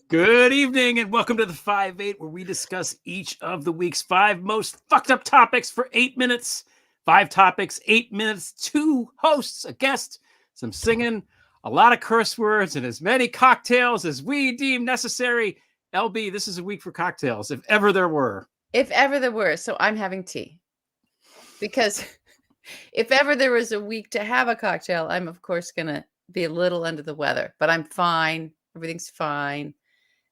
Good evening and welcome to the 5-8, where we discuss each of the week's 5 most fucked up topics for 8 minutes. 5 topics, 8 minutes, 2 hosts, a guest, some singing, a lot of curse words, and as many cocktails as we deem necessary. LB, this is a week for cocktails, if ever there were. If ever there were. So I'm having tea. Because if ever there was a week to have a cocktail, I'm, of course, going to be a little under the weather. But I'm fine. Everything's fine.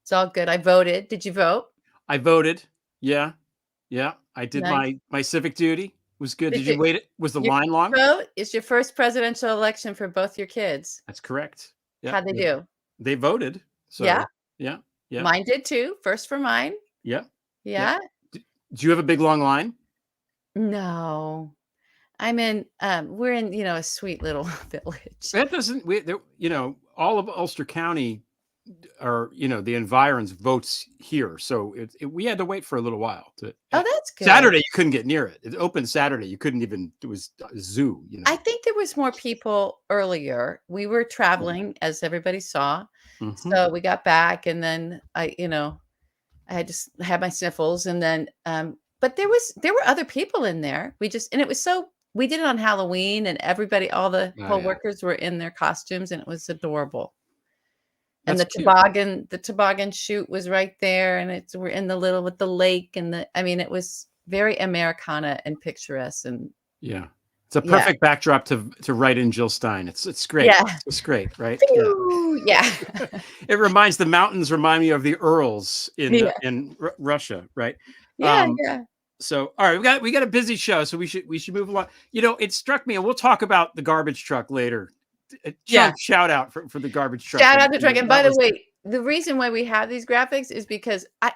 It's all good. I voted. Did you vote? I voted. Yeah. I did Nice. my civic duty. It was good. Did you wait? Was the line long? Vote is your first presidential election for both your kids. That's correct. Yeah. How'd they do? They voted. So, yeah. Mine did too. First for mine. Yeah. Yeah. Do you have a big long line? No. I'm in, we're in, a sweet little village. That doesn't, all of Ulster County or, the environs votes here. So we had to wait for a little while. Oh, that's good. Saturday, you couldn't get near it. It opened Saturday. You couldn't even, it was a zoo, I think there was more people earlier. We were traveling, as everybody saw. Mm-hmm. So we got back and then I had just had my sniffles and then, but there were other people in there. We did it on Halloween and everybody, all the co-workers were in their costumes and it was adorable. And That's the toboggan chute was right there. And we're in with the lake and it was very Americana and picturesque. And yeah, it's a perfect backdrop to write in Jill Stein. It's great. Yeah. It's great, right? Yeah. The mountains remind me of the Urals in Russia, right? Yeah. So, all right, we got a busy show, so we should move along. It struck me, and we'll talk about the garbage truck later. Shout out for the garbage truck. Shout out to the truck. And by the way, the reason why we have these graphics is because I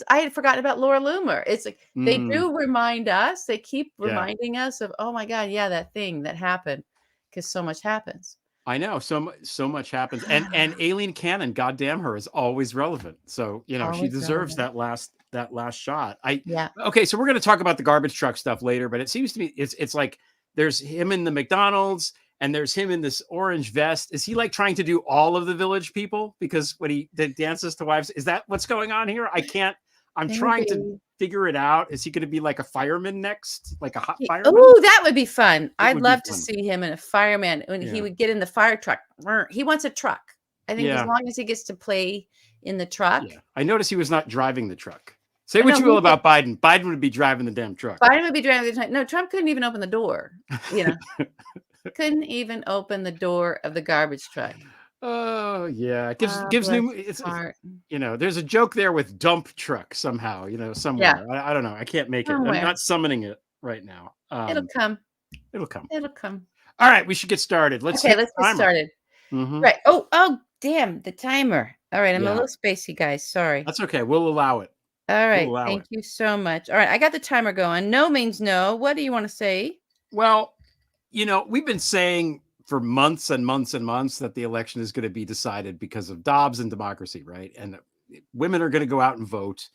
had forgotten about Laura Loomer. It's like they do remind us. They keep reminding us of, oh my God, that thing that happened, because so much happens. I know, so much happens, and Aileen Cannon, goddamn her, is always relevant. So she deserves that last shot. Okay, so we're going to talk about the garbage truck stuff later, but it seems to me it's like there's him in the McDonald's and there's him in this orange vest. Is he like trying to do all of the village people? Because when he dances to wives, is that what's going on here? I'm trying to figure it out. Is he going to be like a fireman next? Like a hot fireman? Oh, that would be fun. I'd love to see him in a fireman when he would get in the fire truck. He wants a truck. I think as long as he gets to play in the truck. Yeah. I noticed he was not driving the truck. Say what you will about Biden. Biden would be driving the damn truck. Biden would be driving the truck. No, Trump couldn't even open the door. Couldn't even open the door of the garbage truck. Oh yeah, it gives new. It's there's a joke there with dump truck somehow. Somewhere. Yeah. I don't know. I can't make it. I'm not summoning it right now. It'll come. It'll come. All right, we should get started. Let's get started. Mm-hmm. Right. Oh, damn the timer. All right, I'm a little spacey, guys. Sorry. That's okay. We'll allow it. All right. Thank you so much. All right, I got the timer going. No means no. What do you want to say? Well, we've been saying for months and months and months that the election is going to be decided because of Dobbs and democracy, right? And women are going to go out and vote,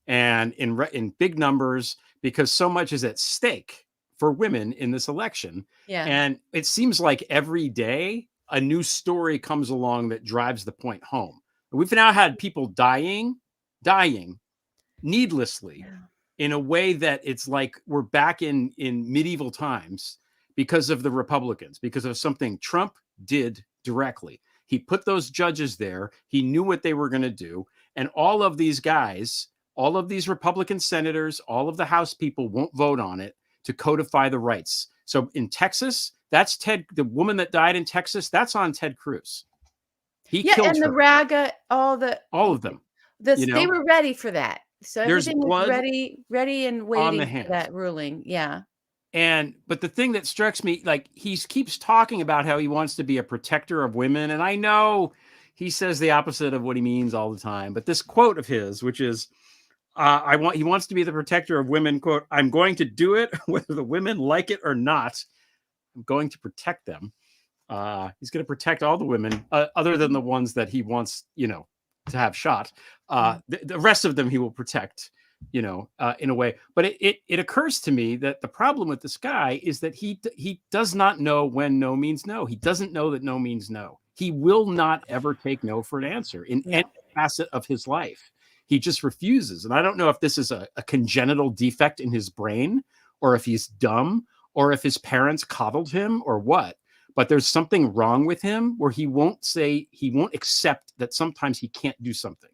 and in big numbers, because so much is at stake for women in this election. Yeah. And it seems like every day a new story comes along that drives the point home. We've now had people dying needlessly in a way that it's like we're back in medieval times because of the Republicans, because of something Trump did directly. He put those judges there. He knew what they were going to do. And all of these guys, all of these Republican senators, all of the House people won't vote on it to codify the rights. So in Texas, that's the woman that died in Texas, that's on Ted Cruz. He killed her. And the RAGA, all of them. They were ready for that. So everything was ready and waiting for that ruling. Yeah. But the thing that strikes me, like he keeps talking about how he wants to be a protector of women. And I know he says the opposite of what he means all the time. But this quote of his, which is, he wants to be the protector of women, quote, "I'm going to do it whether the women like it or not. I'm going to protect them." He's going to protect all the women other than the ones that he wants, to have shot. The rest of them he will protect, in a way. But it occurs to me that the problem with this guy is that he does not know when no means no. He doesn't know that no means no. He will not ever take no for an answer. facet of his life. He just refuses. And I don't know if this is a congenital defect in his brain, or if he's dumb, or if his parents coddled him, or what. But there's something wrong with him where he won't accept that sometimes he can't do something.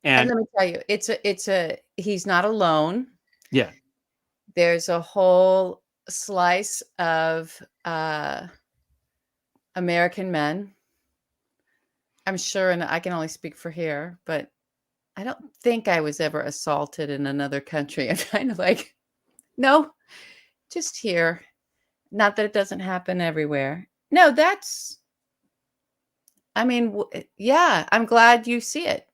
And And let me tell you, he's not alone. yeah, There's a whole slice of American men, I'm sure, and I can only speak for here, but I don't think I was ever assaulted in another country. I'm kind of like, no, just here. Not that it doesn't happen everywhere. No, yeah, I'm glad you see it.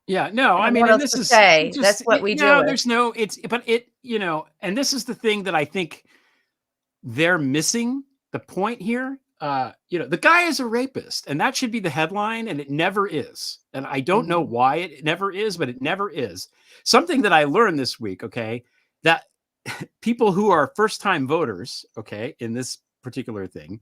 yeah, no, I I don't know mean, what and else this to is say. That's just, what we deal no, with. there's no, but it, and this is the thing that I think they're missing the point here. The guy is a rapist, and that should be the headline, and it never is. And I don't know Mhm. why it never is, but it never is. Something that I learned this week, okay, that people who are first-time voters, okay, in this particular thing,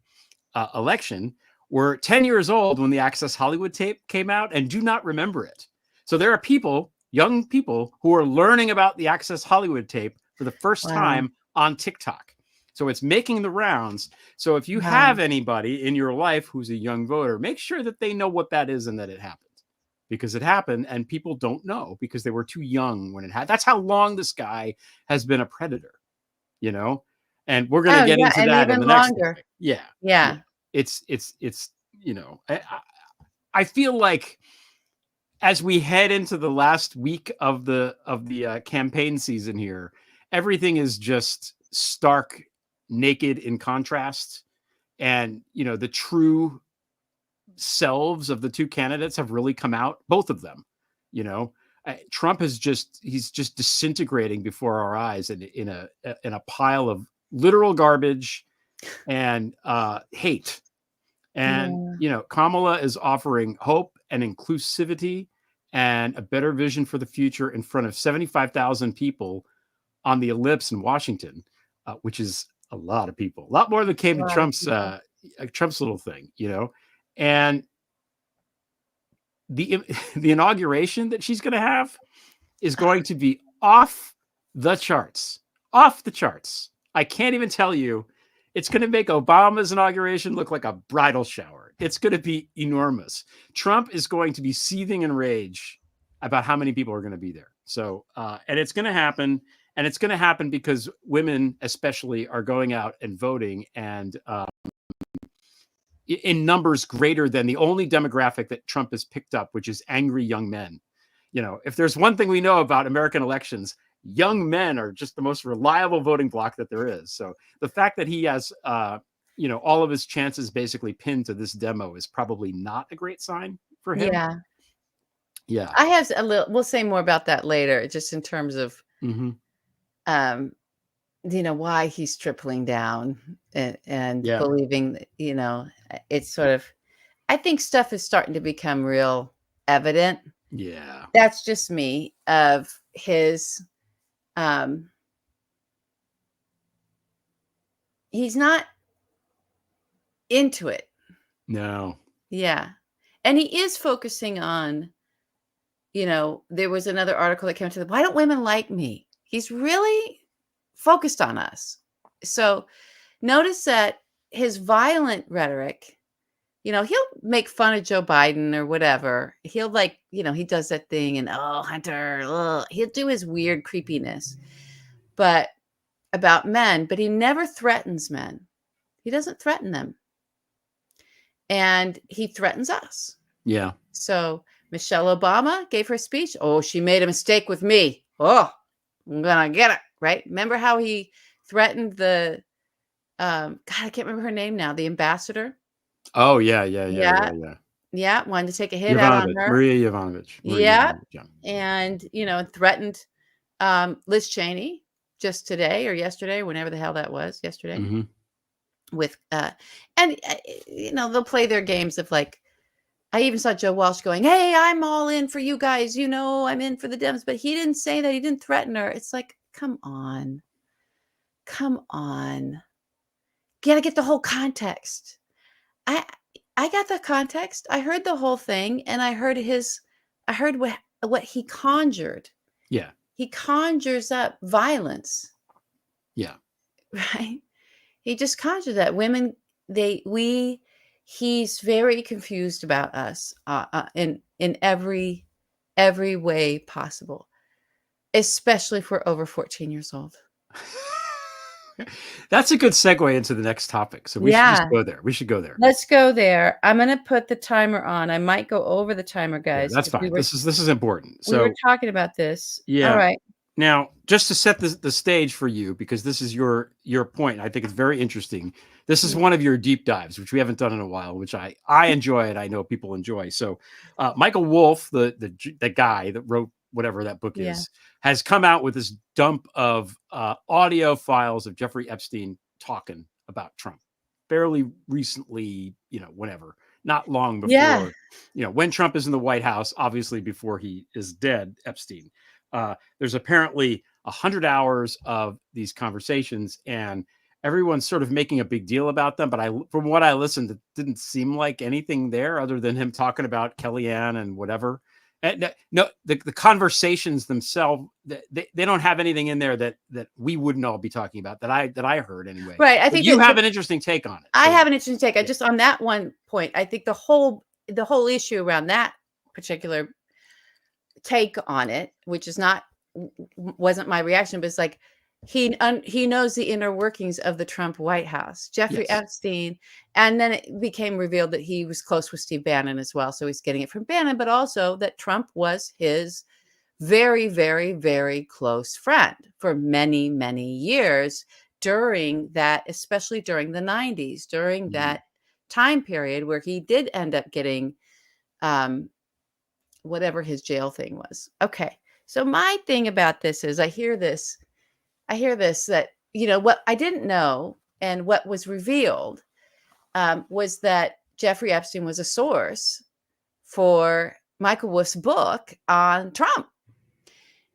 election, were 10 years old when the Access Hollywood tape came out and do not remember it. So there are people, young people, who are learning about the Access Hollywood tape for the first Wow. time on TikTok. So it's making the rounds. So if you Wow. have anybody in your life who's a young voter, make sure that they know what that is and that it happened. Because it happened and people don't know because they were too young when it happened. That's how long this guy has been a predator, you know? And we're going to Oh, get yeah, into and that in even the next longer. thing. Yeah. Yeah. Yeah. It's I feel like as we head into the last week of the campaign season here, everything is just stark naked in contrast, and the true selves of the two candidates have really come out, both of them. Trump he's just disintegrating before our eyes in a pile of literal garbage and hate. And, Yeah. Kamala is offering hope and inclusivity and a better vision for the future in front of 75,000 people on the ellipse in Washington, which is a lot of people, a lot more than came A to lot of people. Trump's little thing, and the the inauguration that she's going to have is going to be off the charts, off the charts. I can't even tell you. It's going to make Obama's inauguration look like a bridal shower. It's going to be enormous. Trump is going to be seething in rage about how many people are going to be there. So, and it's going to happen. And it's going to happen because women, especially, are going out and voting, and in numbers greater than the only demographic that Trump has picked up, which is angry young men. If there's one thing we know about American elections, young men are just the most reliable voting bloc that there is. So the fact that he has, all of his chances basically pinned to this demo is probably not a great sign for him. Yeah. Yeah. I have we'll say more about that later, just in terms of, Mm-hmm. why he's tripling down and Yeah. believing that, it's sort of, I think stuff is starting to become real evident. Yeah. That's just me, of his, he's not into it. No. Yeah. And he is focusing on, there was another article that came to why don't women like me? He's really focused on us. So notice that his violent rhetoric, he'll make fun of Joe Biden or whatever. He'll he does that thing and, oh, Hunter, ugh. He'll do his weird creepiness, but about men, but he never threatens men. He doesn't threaten them. And he threatens us. Yeah. So Michelle Obama gave her speech. Oh, she made a mistake with me. Oh, I'm going to get it. Right. Remember how he threatened the, God, I can't remember her name now, the ambassador. Oh, yeah. Yeah. Yeah. Yeah. Yeah. Yeah. Yeah. Wanted to take a hit out on Yovanovitch, her. Maria Yovanovitch. Yeah. Yeah. And, threatened Liz Cheney just today or yesterday, whenever the hell that was, yesterday, Mm-hmm. with, and, they'll play their games of like, I even saw Joe Walsh going, hey, I'm all in for you guys. I'm in for the Dems. But he didn't say that. He didn't threaten her. It's like, come on. Come on. Got to get the whole context. I got the context. I heard the whole thing. And I heard his I heard what he conjured. Yeah. He conjures up violence, Yeah. right? He just conjures that women. He's very confused about us in every way possible, especially if we're over 14 years old. That's a good segue into the next topic. So we should just go there. We should go there. Let's go there. I'm going to put the timer on. I might go over the timer, Yeah, guys. that's fine. This is important. We were So talking about this. yeah. All right. Now, just to set the stage for you, because this is your point, I think it's very interesting. This is one of your deep dives, which we haven't done in a while, which I enjoy and I know people enjoy. So, Michael Wolff, the guy that wrote whatever that book is, has come out with this dump of audio files of Jeffrey Epstein talking about Trump, fairly recently, whenever, not long before, when Trump is in the White House, obviously before he is dead, Epstein. There's apparently 100 hours of these conversations, and everyone's sort of making a big deal about them. But from what I listened, it didn't seem like anything there other than him talking about Kellyanne and whatever. And no, the conversations themselves, they don't have anything in there that we wouldn't all be talking about that I heard anyway. Right. I think you have an interesting take on it. I have an interesting take. I just on that one point, I think the whole issue around that particular take on it, which wasn't my reaction, but it's like he knows the inner workings of the Trump White House, Jeffrey Epstein, and then it became revealed that he was close with Steve Bannon as well, so he's getting it from Bannon, but also that Trump was his very, very, very close friend for many, many years during that, especially during the 90s, during that time period where he did end up getting whatever his jail thing was. Okay. So my thing about this is I hear this that, what I didn't know and what was revealed was that Jeffrey Epstein was a source for Michael Wolff's book on Trump.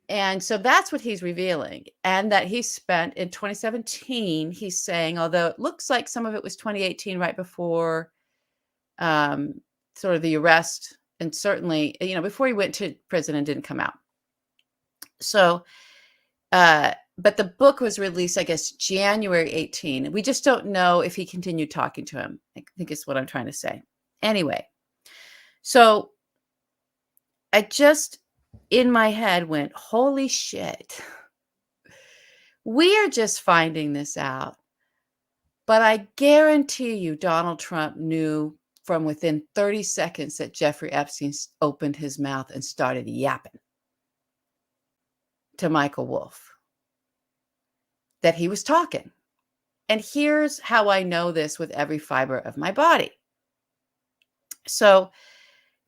And so that's what he's revealing. And that he spent in 2017, he's saying, although it looks like some of it was 2018, right before sort of the arrest, and certainly, before he went to prison and didn't come out. So, but the book was released, I guess, January 18. We just don't know if he continued talking to him. I think is what I'm trying to say. Anyway, so I just, in my head, went, holy shit. We are just finding this out. But I guarantee you Donald Trump knew from within 30 seconds that Jeffrey Epstein opened his mouth and started yapping to Michael Wolff, that he was talking. And here's how I know this with every fiber of my body. So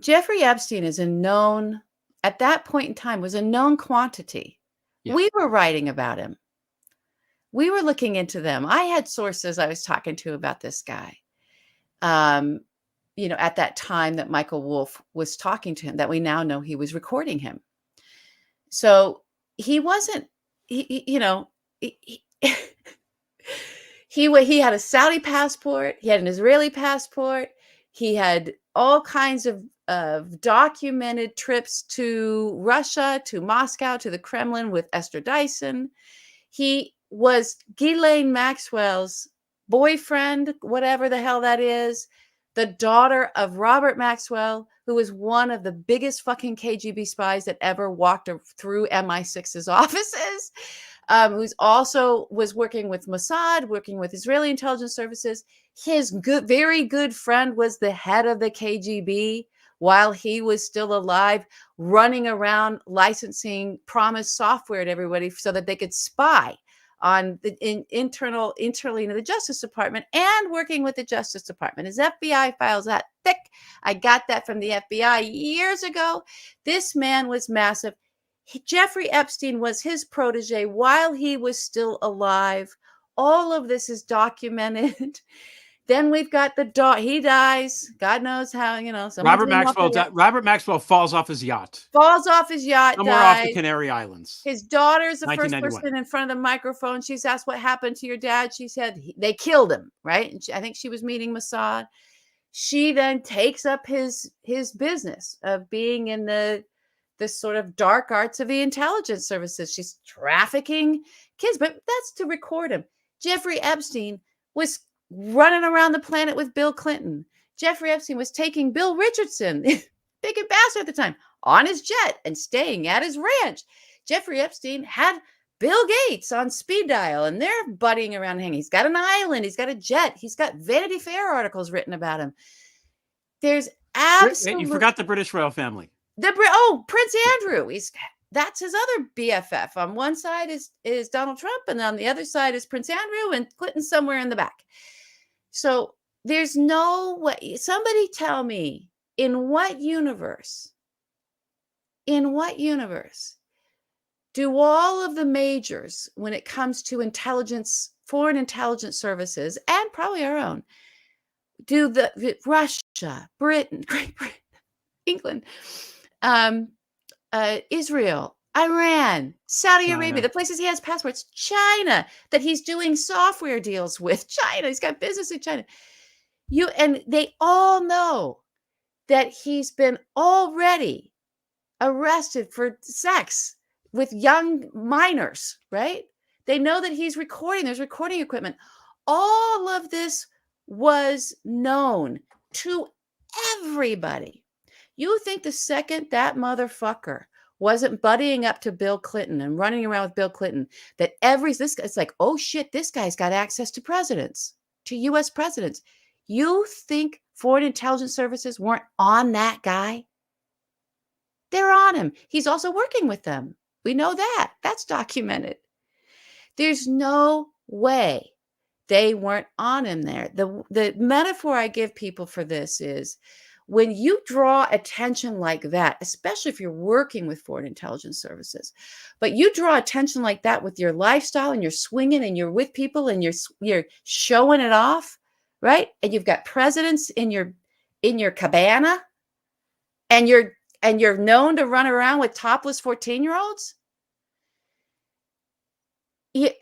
Jeffrey Epstein is at that point in time, was a known quantity. Yeah. We were writing about him. We were looking into them. I had sources I was talking to about this guy. At that time that Michael Wolff was talking to him, that we now know he was recording him. So he wasn't, he had a Saudi passport. He had an Israeli passport. He had all kinds of documented trips to Russia, to Moscow, to the Kremlin with Esther Dyson. He was Ghislaine Maxwell's boyfriend, whatever the hell that is, the daughter of Robert Maxwell, who was one of the biggest fucking KGB spies that ever walked through MI6's offices, who's also was working with Mossad, working with Israeli intelligence services. His very good friend was the head of the KGB while he was still alive, running around licensing promised software to everybody so that they could spy on the internally into the Justice Department, and working with the Justice Department. His FBI files that thick. I got that from the FBI years ago. This man was massive. Jeffrey Epstein was his protege while he was still alive. All of this is documented. Then we've got the dog. He dies. God knows how, Robert Maxwell falls off his yacht. Somewhere off the Canary Islands. His daughter's the first person in front of the microphone. She's asked, what happened to your dad? She said, they killed him, right? And I think she was meeting Mossad. She then takes up his business of being in the this sort of dark arts of the intelligence services. She's trafficking kids, but that's to record him. Jeffrey Epstein was running around the planet with Bill Clinton. Jeffrey Epstein was taking Bill Richardson, big ambassador at the time, on his jet and staying at his ranch. Jeffrey Epstein had Bill Gates on speed dial, and they're buddying around hanging. He's got an island. He's got a jet. He's got Vanity Fair articles written about him. There's absolutely... You forgot the British royal family. Prince Andrew. That's his other BFF. On one side is Donald Trump, and on the other side is Prince Andrew, and Clinton's somewhere in the back. So there's no way. Somebody tell me, in what universe do all of the majors, when it comes to intelligence, foreign intelligence services, and probably our own, do the Russia, Britain, Great Britain, England, Israel, Iran, Saudi Arabia, the places he has passports, China, that he's doing software deals with, China, he's got business in China. And they all know that he's been already arrested for sex with young minors, right? They know that he's recording. There's recording equipment. All of this was known to everybody. You think the second that motherfucker wasn't buddying up to Bill Clinton and running around with Bill Clinton, that it's like, oh shit, this guy's got access to presidents, to U.S. presidents. You think foreign intelligence services weren't on that guy? They're on him. He's also working with them. We know that. That's documented. There's no way they weren't on him there. The metaphor I give people for this is, when you draw attention like that, especially if you're working with foreign intelligence services, but you draw attention like that with your lifestyle, and you're swinging and you're with people and you're showing it off, right? And you've got presidents in your cabana, and you're known to run around with topless 14-year-olds. It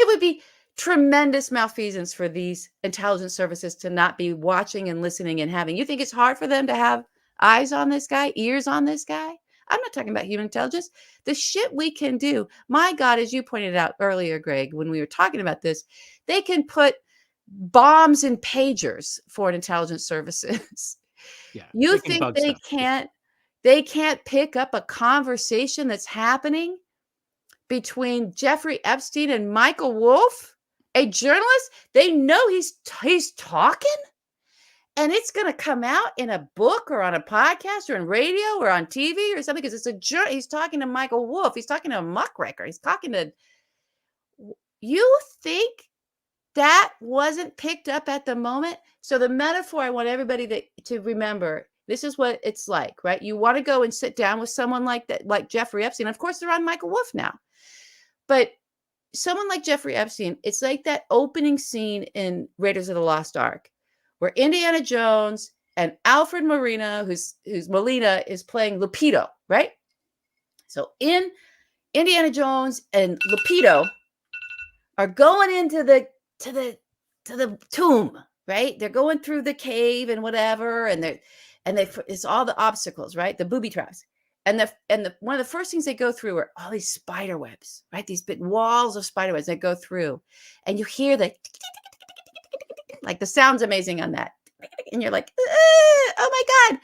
would be tremendous malfeasance for these intelligence services to not be watching and listening and having. You think it's hard for them to have eyes on this guy, ears on this guy? I'm not talking about human intelligence. The shit we can do. My God, as you pointed out earlier, Greg, when we were talking about this, they can put bombs in pagers for intelligence services. Yeah, you think they can't pick up a conversation that's happening between Jeffrey Epstein and Michael Wolff, a journalist? They know he's talking, and it's going to come out in a book or on a podcast or on radio or on TV or something, because he's talking to Michael Wolff. He's talking to a muckraker. He's talking to... You think that wasn't picked up at the moment? So the metaphor I want everybody to remember, this is what it's like, right? You want to go and sit down with someone like that, like Jeffrey Epstein. Of course, they're on Michael Wolff now. But someone like Jeffrey Epstein, it's like that opening scene in Raiders of the Lost Ark, where Indiana Jones and Alfred Molina, who's Molina, is playing Lupido, right? So in Indiana Jones and Lupido are going into the tomb, right? They're going through the cave and whatever, and it's all the obstacles, right? The booby traps. And one of the first things they go through are all these spider webs, right? These big walls of spider webs they go through, and you hear the sound's amazing on that, and you're like, oh my God!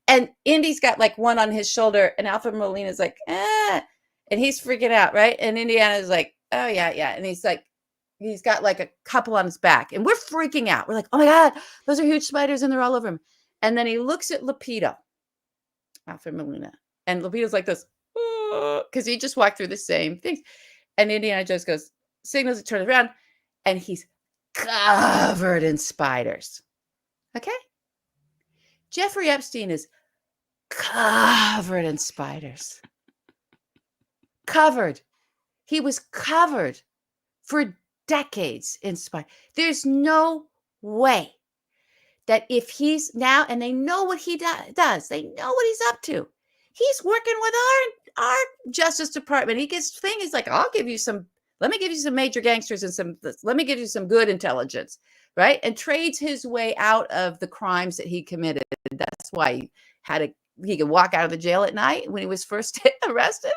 And Indy's got like one on his shoulder, and Alfred Molina's like, and he's freaking out, right? And Indiana's like, oh yeah, and he's got like a couple on his back, and we're freaking out. We're like, oh my God, those are huge spiders, and they're all over him. And then he looks at Lupido, Alfred Molina. And Lupido's like this, because he just walked through the same things. And Indiana Jones signals to turn around, and he's covered in spiders. Okay? Jeffrey Epstein is covered in spiders. Covered. He was covered for decades in spiders. There's no way that if he's now, and they know what he does, they know what he's up to. He's working with our Justice Department. He gets things like, let me give you some major gangsters and let me give you some good intelligence, right? And trades his way out of the crimes that he committed. That's why he had he could walk out of the jail at night when he was first arrested.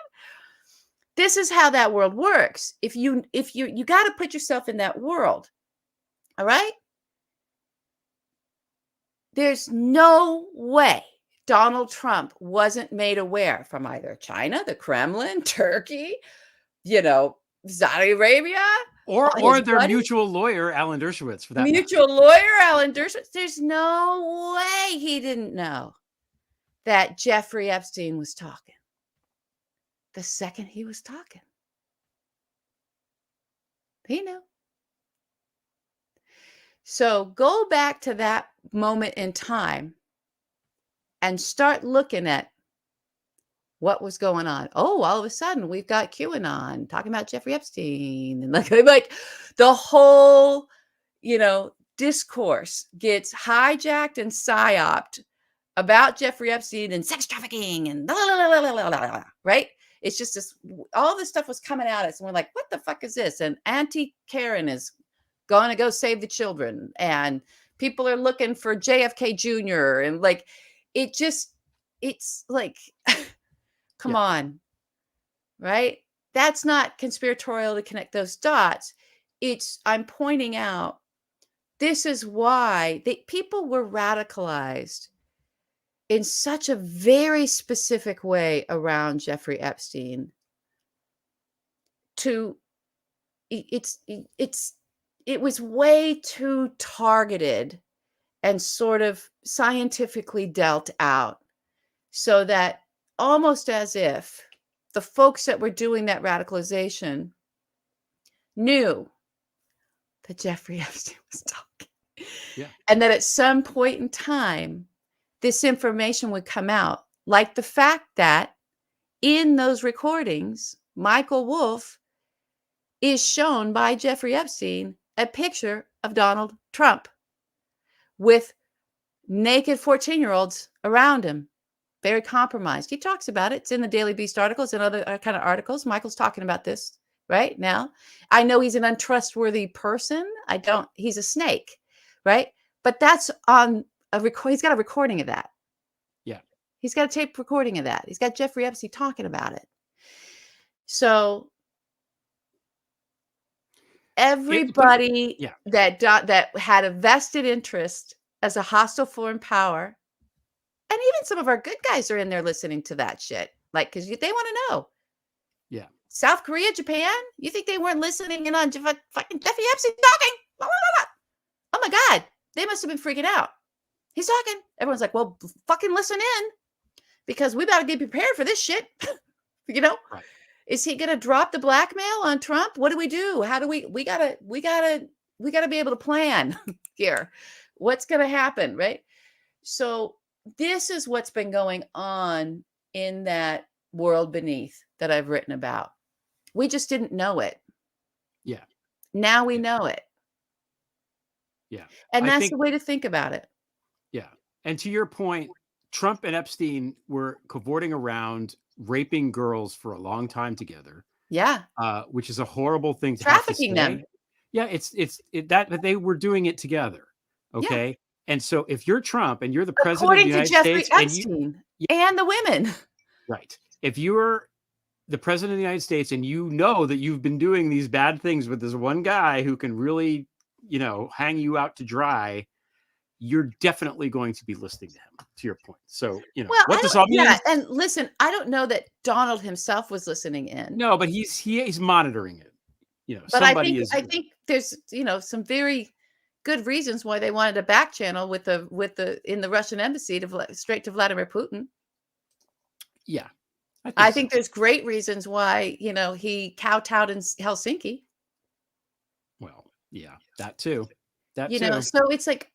This is how that world works. If you got to put yourself in that world. All right? There's no way Donald Trump wasn't made aware from either China, the Kremlin, Turkey, Saudi Arabia, or their mutual lawyer, Alan Dershowitz, for that mutual lawyer, Alan Dershowitz. There's no way he didn't know that Jeffrey Epstein was talking the second he was talking. He knew. So go back to that moment in time and start looking at what was going on. Oh, all of a sudden we've got QAnon talking about Jeffrey Epstein, and like the whole, discourse gets hijacked and psyoped about Jeffrey Epstein and sex trafficking and blah, blah, blah, blah, blah, blah, right? It's just this, all this stuff was coming at us, and we're like, what the fuck is this? And Auntie Karen is going to go save the children, and people are looking for JFK Jr. and like, it's like, come on, right? That's not conspiratorial to connect those dots. I'm pointing out, this is why people were radicalized in such a very specific way around Jeffrey Epstein. It was way too targeted and sort of scientifically dealt out, so that almost as if the folks that were doing that radicalization knew that Jeffrey Epstein was talking. Yeah. And that at some point in time, this information would come out, like the fact that in those recordings, Michael Wolff is shown by Jeffrey Epstein a picture of Donald Trump with naked 14-year-olds around him, very compromised. He talks about it. It's in the Daily Beast articles and other kind of articles. Michael's talking about this right now. I know he's an untrustworthy person. He's a snake, right? But that's on a record. He's got a recording of that. Yeah. He's got a tape recording of that. He's got Jeffrey Epstein talking about it. So everybody that had a vested interest as a hostile foreign power, and even some of our good guys are in there listening to that shit, like, because they want to know. Yeah. South Korea, Japan, you think they weren't listening in on fucking Jeffrey Epstein talking? Blah, blah, blah. Oh my God, they must have been freaking out. He's talking. Everyone's like, well, fucking listen in, because we got to get prepared for this shit. Right. Is he going to drop the blackmail on Trump? What do we do? How do we gotta be able to plan here. What's going to happen? Right. So this is what's been going on in that world beneath that I've written about. We just didn't know it. Yeah. Now we know it. Yeah. And that's the way to think about it. Yeah. And to your point, Trump and Epstein were cavorting around, raping girls for a long time together. Yeah. Which is a horrible thing to trafficking have to say. them. Yeah, but they were doing it together. Okay. Yeah. And so if you're Trump and you're the president according of the to United Jeffrey States Epstein and the women. Right. If you're the president of the United States and you know that you've been doing these bad things with this one guy who can really, hang you out to dry, you're definitely going to be listening to him, to your point. So, what this all means. Yeah, and listen, I don't know that Donald himself was listening in. No, but he's monitoring it. But I think there's, some very good reasons why they wanted a back channel with the in the Russian embassy straight to Vladimir Putin. Yeah. I think there's great reasons why, he kowtowed in Helsinki. Well, yeah, that too. So it's like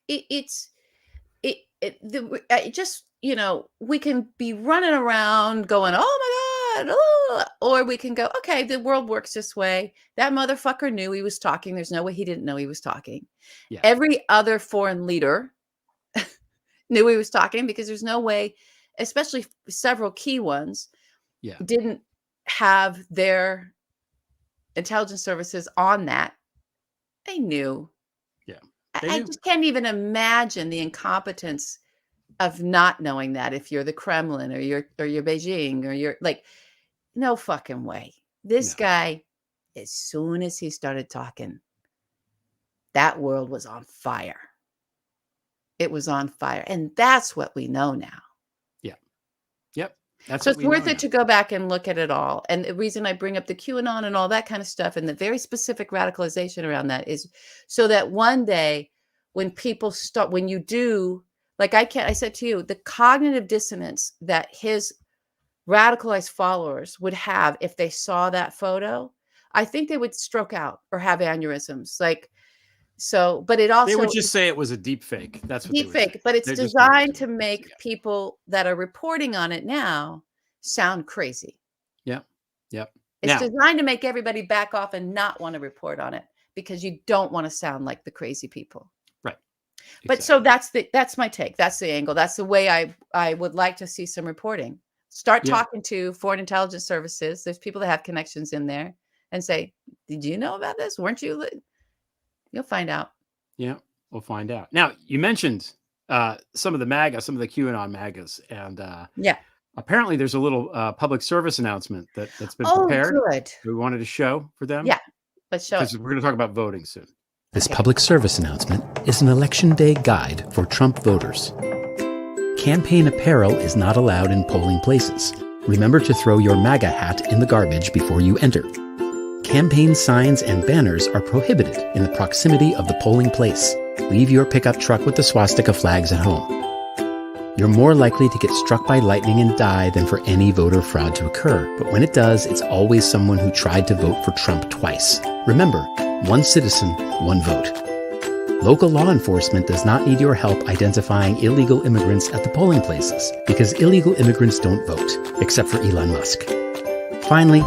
we can be running around going, oh my God, or we can go, okay, the world works this way. That motherfucker knew he was talking. There's no way he didn't know he was talking. Yeah. Every other foreign leader knew he was talking, because there's no way, especially several key ones, didn't have their intelligence services on that. They knew. Yeah. I just can't even imagine the incompetence of not knowing that if you're the Kremlin or you're Beijing or you're like, no fucking way. This guy, as soon as he started talking, that world was on fire. It was on fire. And that's what we know now. Yeah. Yep. That's so it's worth it to go back and look at it all. And the reason I bring up the QAnon and all that kind of stuff and the very specific radicalization around that is so that one day when people start, when you do, like I said to you, the cognitive dissonance that his radicalized followers would have if they saw that photo, I think they would stroke out or have aneurysms. Like, so, but it also, they would just say it was a deep fake. That's what deep fake, but it's designed to make people that are reporting on it now sound crazy. Yep. Yep. It's designed to make everybody back off and not want to report on it because you don't want to sound like the crazy people. Right. But exactly. So that's my take. That's the angle. That's the way I would like to see some reporting. Start talking to foreign intelligence services. There's people that have connections in there and say, did you know about this? Weren't you? You'll find out. Yeah, we'll find out. Now, you mentioned some of the MAGA, some of the QAnon MAGAs. And apparently there's a little public service announcement that's been prepared. Good. We wanted to show for them. Yeah, let's show it. Because we're going to talk about voting soon. This public service announcement is an election day guide for Trump voters. Campaign apparel is not allowed in polling places. Remember to throw your MAGA hat in the garbage before you enter. Campaign signs and banners are prohibited in the proximity of the polling place. Leave your pickup truck with the swastika flags at home. You're more likely to get struck by lightning and die than for any voter fraud to occur. But when it does, it's always someone who tried to vote for Trump twice. Remember, one citizen, one vote. Local law enforcement does not need your help identifying illegal immigrants at the polling places because illegal immigrants don't vote, except for Elon Musk. Finally,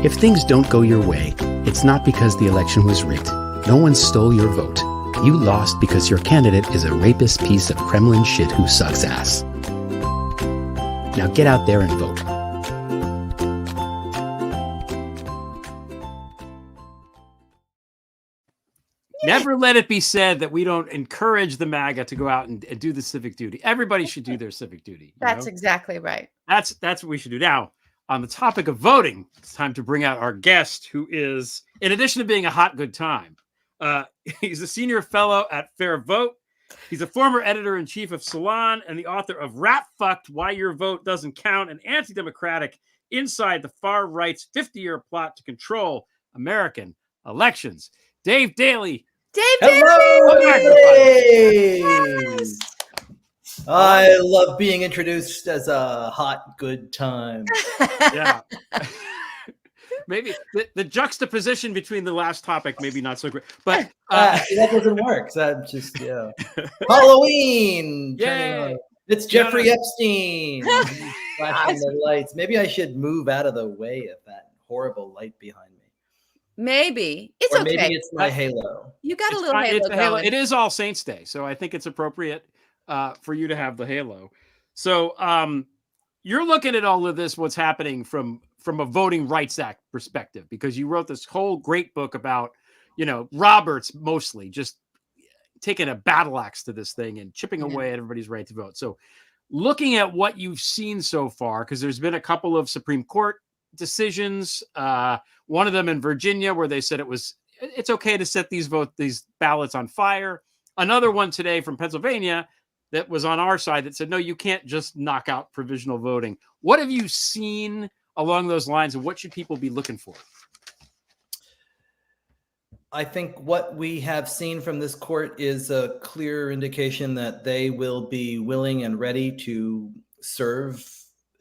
if things don't go your way, it's not because the election was rigged. No one stole your vote. You lost because your candidate is a rapist piece of Kremlin shit who sucks ass. Now get out there and vote. Never let it be said that we don't encourage the MAGA to go out and do the civic duty. Everybody should do their civic duty. That's exactly right. That's what we should do. Now, on the topic of voting, it's time to bring out our guest, who is, in addition to being a hot good time, he's a senior fellow at Fair Vote. He's a former editor-in-chief of Salon and the author of Rat Fucked: Why Your Vote Doesn't Count, an anti-democratic inside the far right's 50-year plot to control American elections. Dave Daley. Hello, everybody. I love being introduced as a hot good time. Yeah. Maybe the juxtaposition between the last topic, maybe not so great, but that doesn't work. So I'm just Halloween. Yay. It's Jeffrey Epstein. Flashing the lights. Maybe I should move out of the way of that horrible light behind me. Maybe it's okay. Maybe it's my halo. You got a little halo. It is All Saints Day, so I think it's appropriate for you to have the halo. So you're looking at all of this, what's happening from a Voting Rights Act perspective, because you wrote this whole great book about, Roberts mostly just taking a battle axe to this thing and chipping away at everybody's right to vote. So looking at what you've seen so far, because there's been a couple of Supreme Court decisions, one of them in Virginia where they said it's okay to set these ballots on fire. Another one today from Pennsylvania that was on our side that said, no, you can't just knock out provisional voting. What have you seen along those lines, and what should people be looking for? I think what we have seen from this court is a clear indication that they will be willing and ready to serve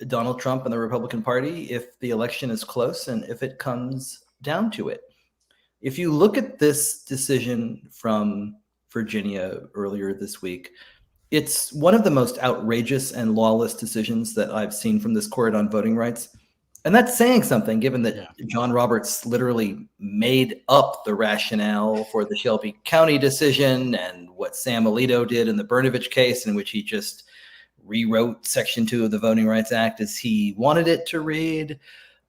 Donald Trump and the Republican Party if the election is close and if it comes down to it. If you look at this decision from Virginia earlier this week, it's one of the most outrageous and lawless decisions that I've seen from this court on voting rights. And that's saying something, given that John Roberts literally made up the rationale for the Shelby County decision and what Sam Alito did in the Brnovich case, in which he just rewrote Section 2 of the Voting Rights Act as he wanted it to read.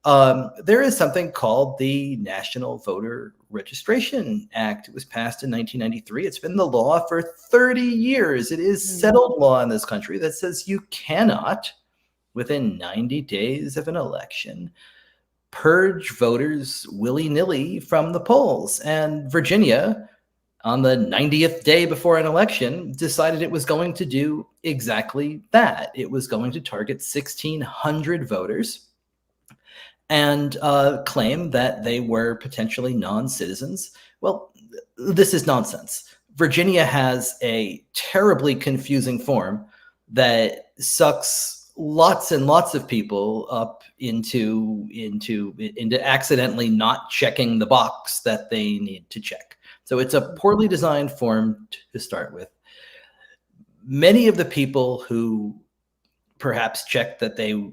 there is something called the National Voter Registration Act. It was passed in 1993. It's been the law for 30 years. It is settled law in this country that says you cannot, within 90 days of an election, purge voters willy-nilly from the polls. And Virginia, on the 90th day before an election, decided it was going to do exactly that. It was going to target 1,600 voters and claim that they were potentially non-citizens. Well, this is nonsense. Virginia has a terribly confusing form that sucks lots and lots of people up into accidentally not checking the box that they need to check. So it's a poorly designed form to start with. Many of the people who perhaps checked that they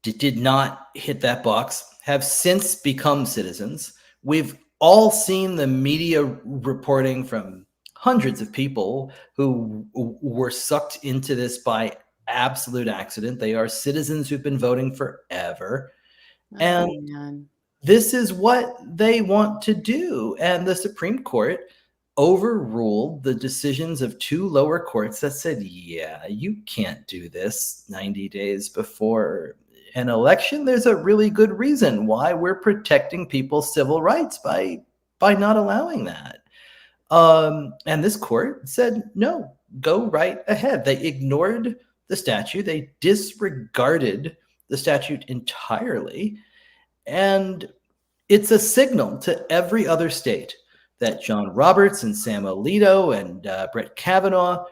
did not hit that box have since become citizens. We've all seen the media reporting from hundreds of people who were sucked into this by absolute accident. They are citizens who've been voting forever. And this is what they want to do. And the Supreme Court overruled the decisions of two lower courts that said, yeah, you can't do this 90 days before an election. There's a really good reason why we're protecting people's civil rights by not allowing that. And this court said, no, go right ahead. They ignored the statute. They disregarded the statute entirely. And it's a signal to every other state that John Roberts and Sam Alito and Brett Kavanaugh,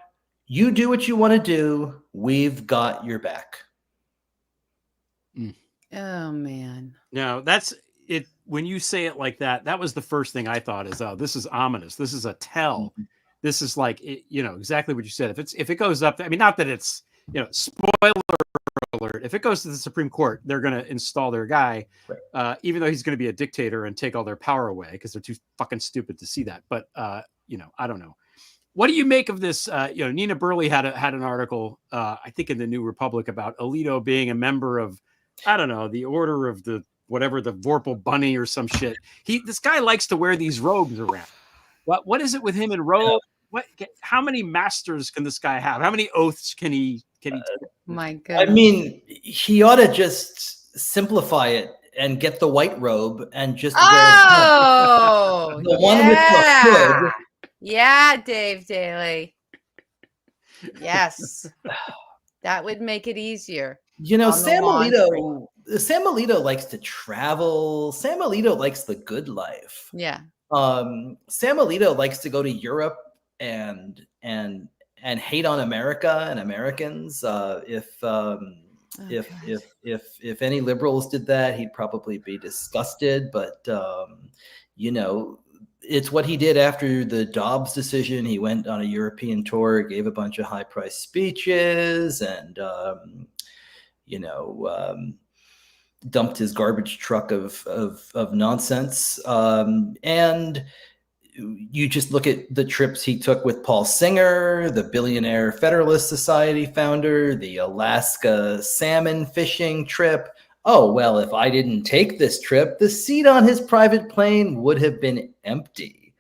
you do what you want to do. We've got your back. Oh, man. No, that's it. When you say it like that, that was the first thing I thought is, oh, this is ominous. This is a tell. This is like, exactly what you said. If it goes up, I mean, not that it's, spoiler alert. If it goes to the Supreme Court, they're going to install their guy, even though he's going to be a dictator and take all their power away because they're too fucking stupid to see that. But, I don't know. What do you make of this? Nina Burley had an article, I think in the New Republic about Alito being a member of, I don't know, the Order of the Vorpal Bunny or some shit. This guy likes to wear these robes around. What is it with him and robes? How many masters can this guy have? How many oaths can he my God. I mean, he ought to just simplify it and get the white robe and just wear the one with the hood. Yeah, Dave Daley. Yes. That would make it easier. Sam Alito likes to travel. Sam Alito likes the good life. Yeah. Sam Alito likes to go to Europe and hate on America and Americans. If any liberals did that, he'd probably be disgusted. But it's what he did after the Dobbs decision. He went on a European tour, gave a bunch of high-priced speeches, and dumped his garbage truck of nonsense. And you just look at the trips he took with Paul Singer, the billionaire Federalist Society founder, the Alaska salmon fishing trip. Oh, well, if I didn't take this trip, the seat on his private plane would have been empty.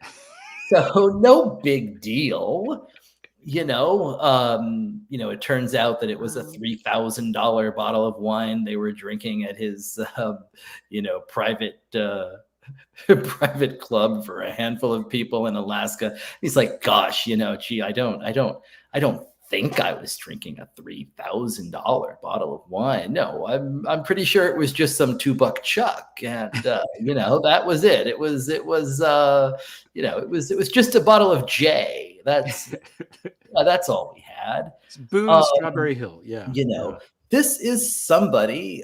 So no big deal. It turns out that it was a $3,000 bottle of wine they were drinking at his, private club for a handful of people in Alaska. He's like, gosh, I don't think I was drinking a $3,000 bottle of wine. No, I'm pretty sure it was just some $2 chuck, and that was it. It was just a bottle of J. That's all we had. It's booze, Strawberry Hill. Yeah. This is somebody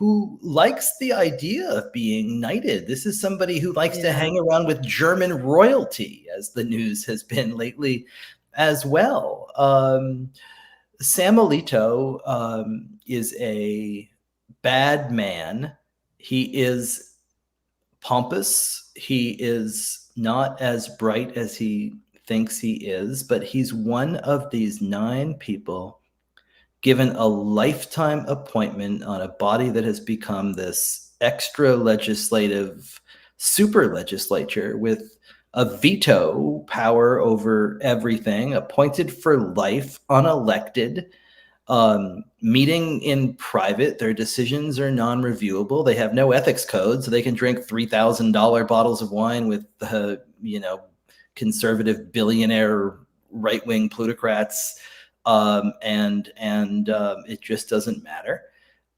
who likes the idea of being knighted. This is somebody who likes to hang around with German royalty, as the news has been lately as well. Sam Alito is a bad man. He is pompous. He is not as bright as he thinks he is, but he's one of these 9 people given a lifetime appointment on a body that has become this extra legislative super legislature with a veto power over everything, appointed for life, unelected, meeting in private. Their decisions are non-reviewable. They have no ethics code, so they can drink $3,000 bottles of wine with conservative billionaire right-wing plutocrats, and it just doesn't matter.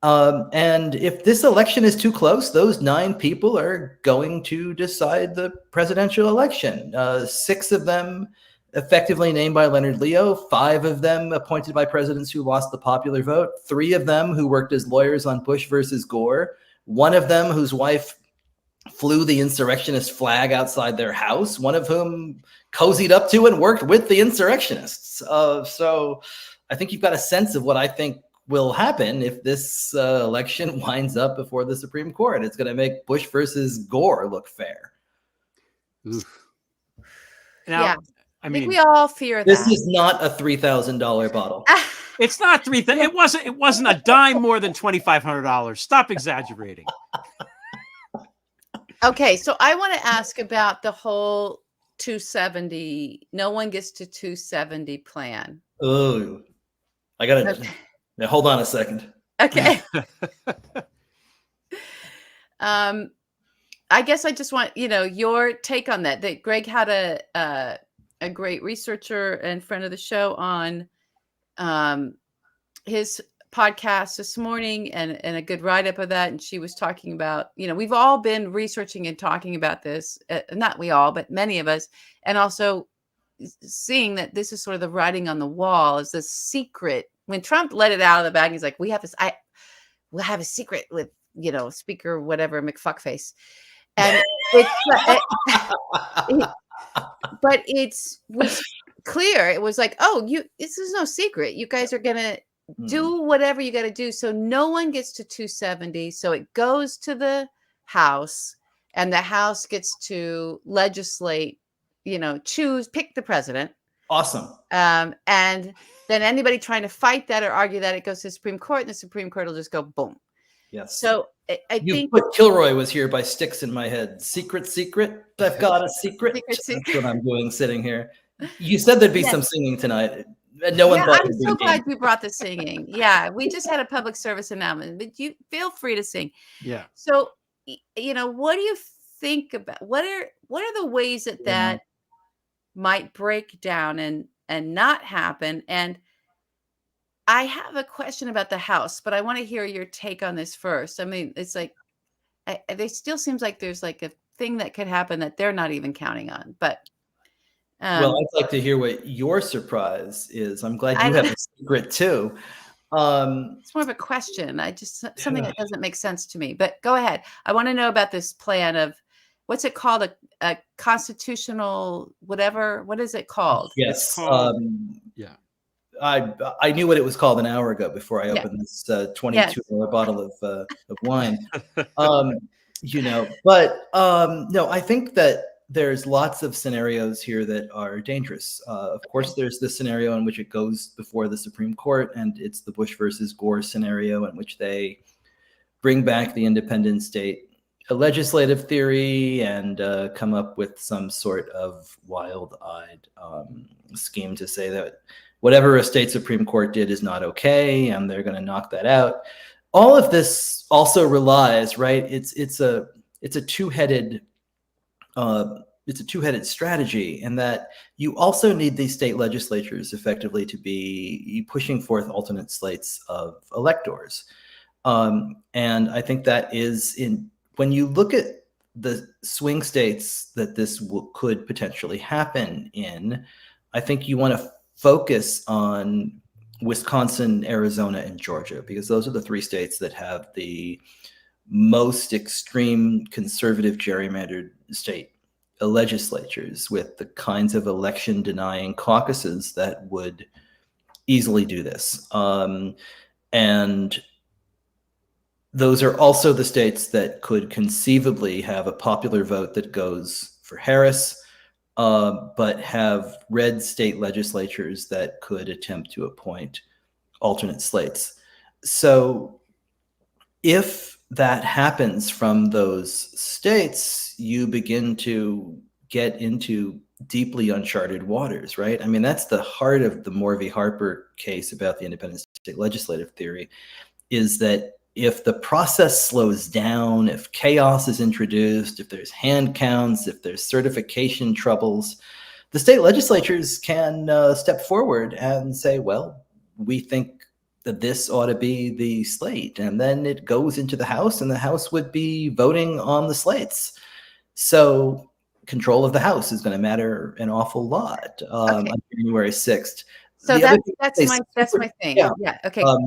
And if this election is too close, those 9 people are going to decide the presidential election. 6 of them effectively named by Leonard Leo, 5 of them appointed by presidents who lost the popular vote, 3 of them who worked as lawyers on Bush versus Gore, 1 of them whose wife flew the insurrectionist flag outside their house, 1 of whom cozied up to and worked with the insurrectionists. So I think you've got a sense of what I think will happen if this election winds up before the Supreme Court. It's going to make Bush versus Gore look fair. Oof. Now, Yeah. I think mean, we all fear This that. is not a $3,000 bottle. it's not 3,000. It wasn't a dime more than $2,500. Stop exaggerating. Okay, so I want to ask about the whole 270. No one gets to 270 plan. Oh, I got to Okay. now, hold on a second. Okay. I guess I just want your take on that. That Greg had a great researcher and friend of the show on his podcast this morning, and a good write-up of that. And she was talking about, we've all been researching and talking about this, not we all, but many of us, and also seeing that this is sort of the writing on the wall, is the secret. When Trump let it out of the bag, he's like, we'll have a secret with, Speaker, whatever, McFuckface. And but it was clear. It was like, this is no secret. You guys are going to do whatever you got to do. So no one gets to 270. So it goes to the House, and the House gets to legislate, pick the president. Awesome. And then anybody trying to fight that or argue that, it goes to the Supreme Court, and the Supreme Court will just go boom. Yes. So I you think put Kilroy was here by sticks in my head. Secret. I've got a secret. Secret. That's what I'm doing sitting here. You said there'd be some singing tonight. No one thought. I'm so glad you brought the singing. Yeah, we just had a public service announcement, but you feel free to sing. Yeah. So, what do you think about what are the ways that might break down and not happen? And I have a question about the House, but I want to hear your take on this first. I mean, it's like there still seems like there's like a thing that could happen that they're not even counting on. But well, I'd like to hear what your surprise is. I'm glad you have a secret too. It's more of a question. Something that doesn't make sense to me. But go ahead. I want to know about this plan of, what's it called? A constitutional whatever. What is it called? Yes. Yeah. I knew what it was called an hour ago before I opened this $22 bottle of wine. But no, I think that there's lots of scenarios here that are dangerous. Of course, there's the scenario in which it goes before the Supreme Court, and it's the Bush versus Gore scenario, in which they bring back the independent state legislative theory and come up with some sort of wild-eyed scheme to say that whatever a state Supreme Court did is not okay, and they're going to knock that out. All of this also relies, right? It's a two-headed strategy, in that you also need these state legislatures effectively to be pushing forth alternate slates of electors. And I think that is when you look at the swing states that this could potentially happen in, I think you want to focus on Wisconsin, Arizona, and Georgia, because those are the 3 states that have the most extreme conservative gerrymandered state legislatures, with the kinds of election denying caucuses that would easily do this. And those are also the states that could conceivably have a popular vote that goes for Harris, but have red state legislatures that could attempt to appoint alternate slates. So if that happens from those states, you begin to get into deeply uncharted waters, right? I mean, that's the heart of the Moore v. Harper case about the independent state legislative theory, is that if the process slows down, if chaos is introduced, if there's hand counts, if there's certification troubles, the state legislatures can step forward and say, well, we think that this ought to be the slate. And then it goes into the House, and the House would be voting on the slates. So control of the House is going to matter an awful lot on January 6th. So that's my thing. Yeah. Okay. Go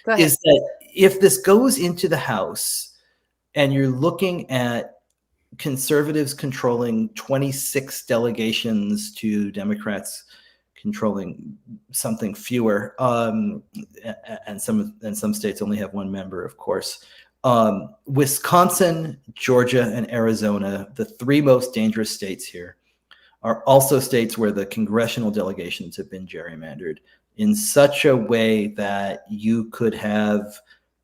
ahead. Is that if this goes into the House and you're looking at conservatives controlling 26 delegations to Democrats controlling something fewer, and some states only have one member, of course. Wisconsin, Georgia, and Arizona, the three most dangerous states here, are also states where the congressional delegations have been gerrymandered in such a way that you could have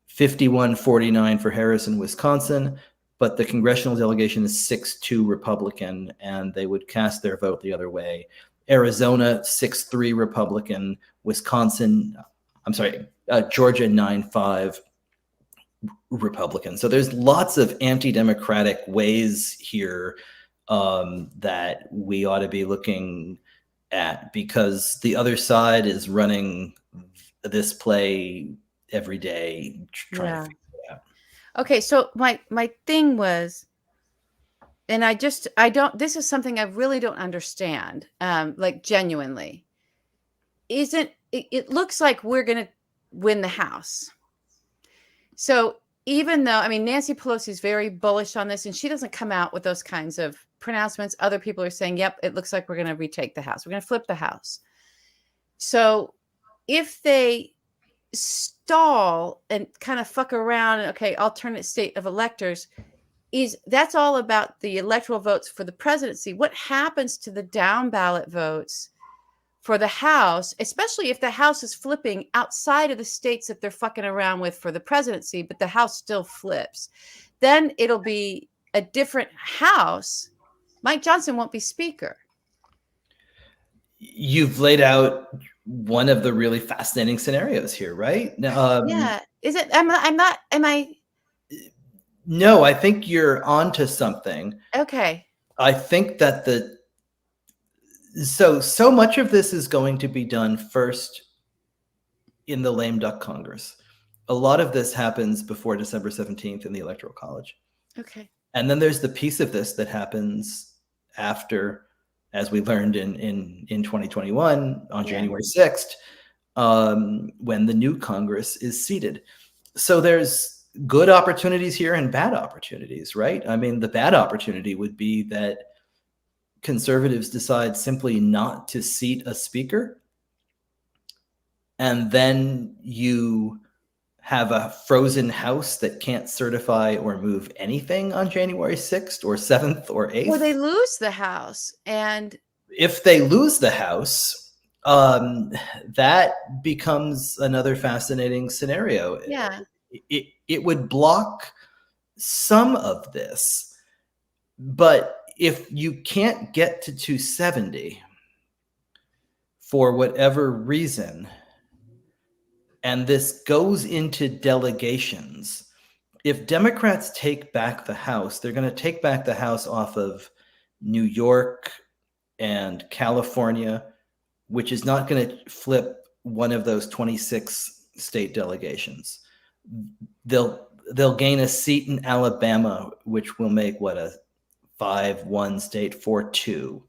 51-49 for Harris in Wisconsin, but the congressional delegation is 6-2 Republican, and they would cast their vote the other way. Arizona, 6-3 Republican. Georgia, 9-5 Republican. So there's lots of anti-democratic ways here that we ought to be looking at, because the other side is running this play every day, trying to figure it out. Okay, so my thing was, and this is something I really don't understand, like genuinely. It looks like we're going to win the House. So even though, I mean, Nancy Pelosi is very bullish on this, and she doesn't come out with those kinds of pronouncements, other people are saying, yep, it looks like we're going to retake the House. We're going to flip the House. So if they stall and kind of fuck around, okay, alternate state of electors, that's all about the electoral votes for the presidency. What happens to the down ballot votes for the House, especially if the House is flipping outside of the states that they're fucking around with for the presidency, but the House still flips? Then it'll be a different House. Mike Johnson won't be speaker. You've laid out one of the really fascinating scenarios here, right? Yeah. Is it? Am I? No, I think you're onto something. Okay. I think that so much of this is going to be done first in the lame duck Congress. A lot of this happens before December 17th in the Electoral College. Okay. And then there's the piece of this that happens after, as we learned in 2021 on January 6th, when the new Congress is seated. So there's good opportunities here and bad opportunities, right? I mean, the bad opportunity would be that conservatives decide simply not to seat a speaker, and then you have a frozen House that can't certify or move anything on January 6th or 7th or 8th. Or they lose the House. And if they lose the House, that becomes another fascinating scenario. Yeah. It would block some of this, but if you can't get to 270 for whatever reason, and this goes into delegations, if Democrats take back the House, they're going to take back the House off of New York and California, which is not going to flip one of those 26 state delegations. They'll gain a seat in Alabama, which will make a 5-1 state, 4-2.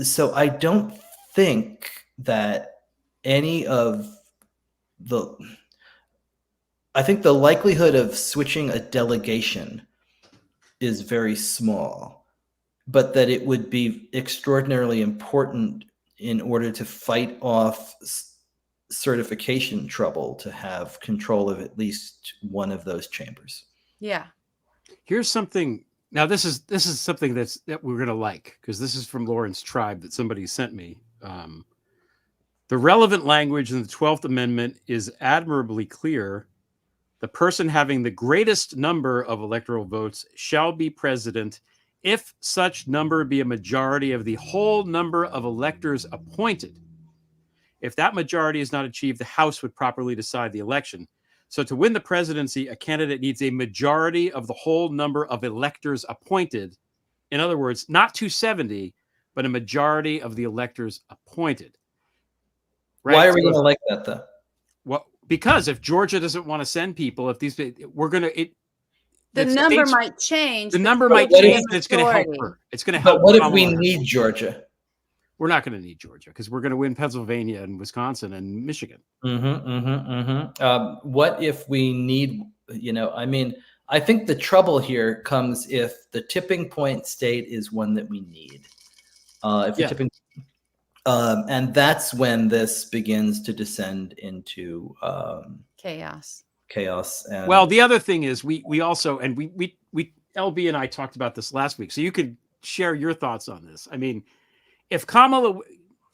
So I don't think that any of I think the likelihood of switching a delegation is very small, but that it would be extraordinarily important in order to fight off certification trouble to have control of at least one of those chambers. Yeah. Here's something. Now, this is something that we're going to like, because this is from Lauren's Tribe that somebody sent me. The relevant language in the 12th Amendment is admirably clear. The person having the greatest number of electoral votes shall be president if such number be a majority of the whole number of electors appointed. If that majority is not achieved, the House would properly decide the election. So to win the presidency, a candidate needs a majority of the whole number of electors appointed. In other words, not 270, but a majority of the electors appointed. Right? Why are we going to like that, though? Well, because if Georgia doesn't want to send people, if these, we're going to, the number might change. The number might change, and it's going to help her. It's going to help. But what if we need Georgia? We're not going to need Georgia because we're going to win Pennsylvania and Wisconsin and Michigan. What if we need, I mean, I think the trouble here comes if the tipping point state is one that we need. And that's when this begins to descend into chaos. And, well, the other thing is we also, and we LB and I talked about this last week, so you could share your thoughts on this. I mean, if Kamala,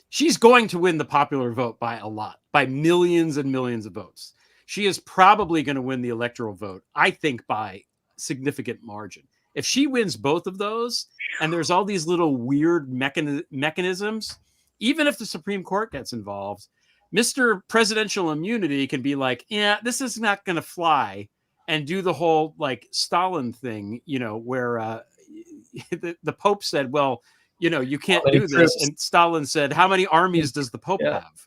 she's going to win the popular vote by a lot, by millions and millions of votes. She is probably going to win the electoral vote, I think, by significant margin. If she wins both of those, and there's all these little weird mechanisms, even if the Supreme Court gets involved, Mr. Presidential Immunity can be like, yeah, this is not going to fly, and do the whole like Stalin thing, where the Pope said, well, you can't do this. Troops? And Stalin said, how many armies does the Pope have?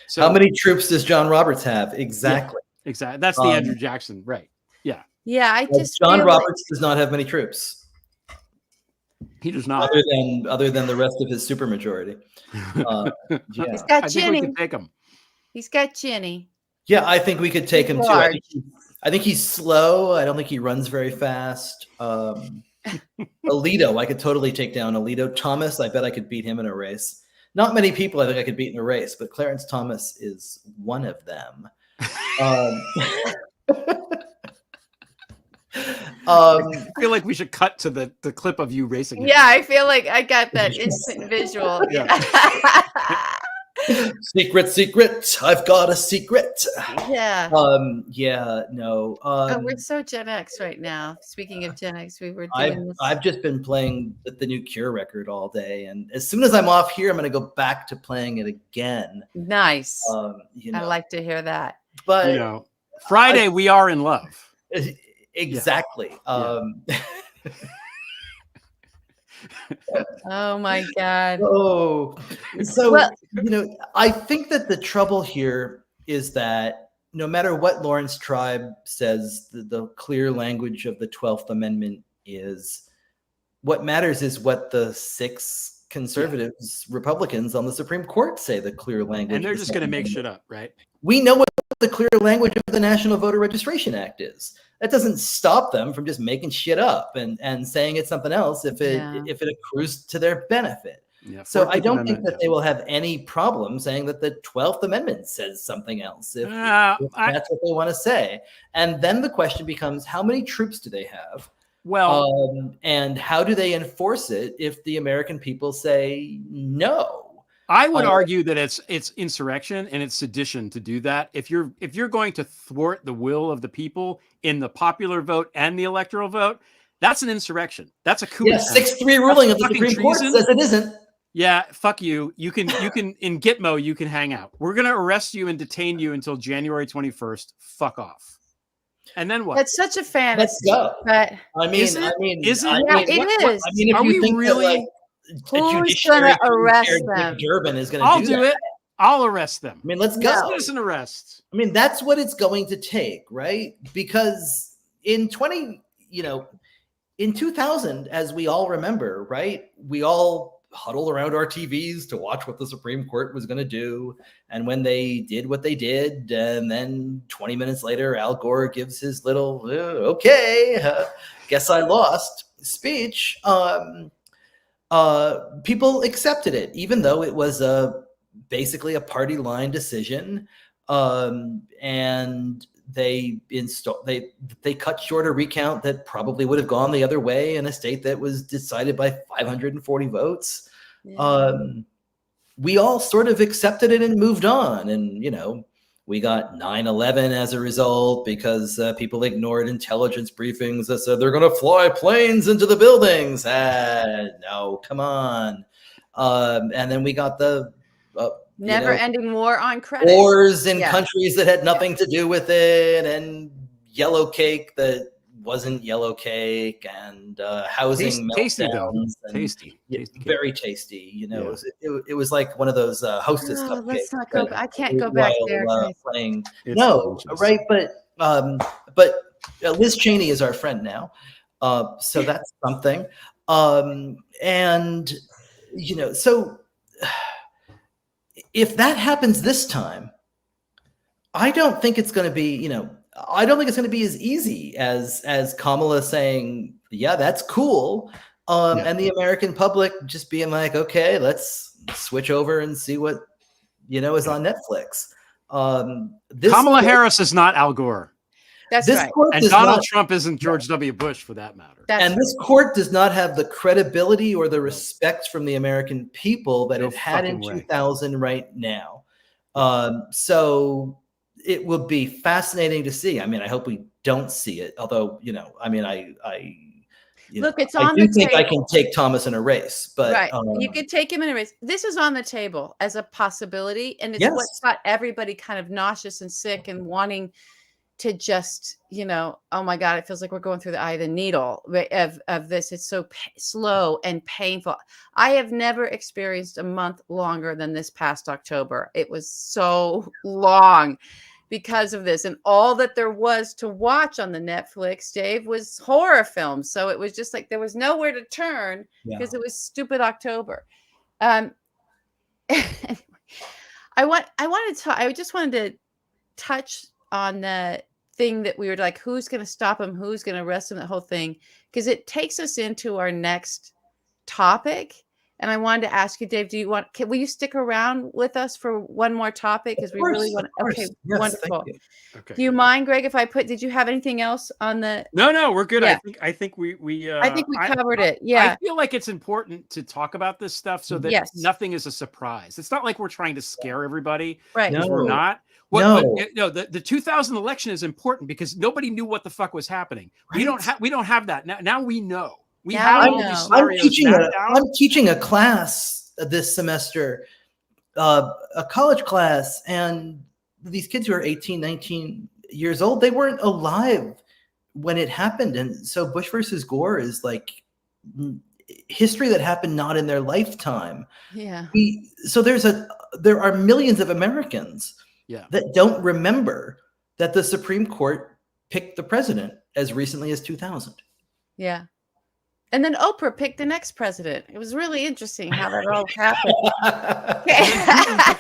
So how many troops does John Roberts have? Exactly. Yeah, exactly. That's the Andrew Jackson. Right. Yeah. Yeah. I just John Roberts does not have many troops. He does not. Other than the rest of his supermajority. He's got Ginny. We could take him. He's got Ginny. Yeah, I think we could take him too. I think he's slow. I don't think he runs very fast. Alito, I could totally take down Alito. Thomas, I bet I could beat him in a race. Not many people I think I could beat in a race, but Clarence Thomas is one of them. I feel like we should cut to the clip of you racing him. Yeah, I feel like I got that instant visual. Secret. I've got a secret. Yeah. No. We're so Gen X right now. Speaking of Gen X, we were doing this. I've just been playing the new Cure record all day, and as soon as I'm off here, I'm going to go back to playing it again. Nice. I like to hear that. But Friday we are in love. Exactly. Yeah. Oh my God. So I think that the trouble here is that no matter what Lawrence Tribe says, the clear language of the 12th Amendment is, what matters is what the 6 conservatives, Republicans on the Supreme Court say the clear language. And they're just going to make shit up, right? We know what the clear language of the National Voter Registration Act is. That doesn't stop them from just making shit up and saying it's something else if it accrues to their benefit. Yeah, so I don't think that they will have any problem saying that the 12th Amendment says something else if that's what they want to say. And then the question becomes, how many troops do they have? Well, and how do they enforce it if the American people say no? I would argue that it's insurrection and it's sedition to do that. If you're going to thwart the will of the people in the popular vote and the electoral vote, that's an insurrection. That's a coup. Yeah, 6-3 ruling of the Supreme Court says it isn't. Yeah, fuck you. You can in Gitmo you can hang out. We're gonna arrest you and detain you until January 21st. Fuck off. And then what? That's such a fantasy. Let's go. But it is. It is. If Are you we think really? That, who's going to arrest them? Durbin is going to I'll do it. I'll arrest them. I mean, let's go. Citizen arrest. I mean, that's what it's going to take, right? Because in 2000, as we all remember, right? We all huddled around our TVs to watch what the Supreme Court was going to do. And when they did what they did, and then 20 minutes later, Al Gore gives his little, guess I lost speech. People accepted it, even though it was basically a party line decision. And they cut short a recount that probably would have gone the other way in a state that was decided by 540 votes. we all sort of accepted it and moved on. And, we got 9/11 as a result because people ignored intelligence briefings that said they're going to fly planes into the buildings. No, come on. And then we got the never-ending war on credit. Wars in countries that had nothing to do with it, and yellow cake that wasn't yellow cake, and housing tasty meltdowns. Though. Tasty. Very tasty. It was like one of us hostess cupcakes. Let's not go. I can't go back there. Playing. It's No, delicious. right? But Liz Cheney is our friend now, so that's something. And so if that happens this time, I don't think it's going to be, I don't think it's going to be as easy as Kamala saying, yeah, that's cool. And the American public just being like, okay, let's switch over and see what, is on Netflix. Kamala Harris is not Al Gore. That's right. And Donald Trump isn't George W. Bush, for that matter. This court does not have the credibility or the respect from the American people that it had in 2000 right now. So it will be fascinating to see. I mean, I hope we don't see it. Although, look, it's on the table. I do table. think I can take Thomas in a race, but right, you could take him in a race. This is on the table as a possibility, and it's what's got everybody kind of nauseous and sick and wanting to just, oh my God, it feels like we're going through the eye of the needle of this. It's so slow and painful. I have never experienced a month longer than this past October. It was so long because of this. And all that there was to watch on the Netflix, Dave, was horror films. So it was just like there was nowhere to turn because it was stupid October. I just wanted to touch on the thing that we were like, who's going to stop him? Who's going to arrest him? That whole thing, because it takes us into our next topic. And I wanted to ask you, Dave, will you stick around with us for one more topic? Because we really want to. Okay, yes, wonderful. Okay. Do you mind, Greg, if I did you have anything else on the? No, we're good. Yeah. I think we covered it. Yeah. I feel like it's important to talk about this stuff so that nothing is a surprise. It's not like we're trying to scare everybody. Right. No. We're not. The 2000 election is important because nobody knew what the fuck was happening. Right. We don't have that. Now we know. I'm teaching a class this semester, a college class, and these kids who are 18, 19 years old, they weren't alive when it happened. And so Bush versus Gore is like history that happened not in their lifetime. Yeah. So there are millions of Americans that don't remember that the Supreme Court picked the president as recently as 2000. Yeah. And then Oprah picked the next president. It was really interesting how that all happened.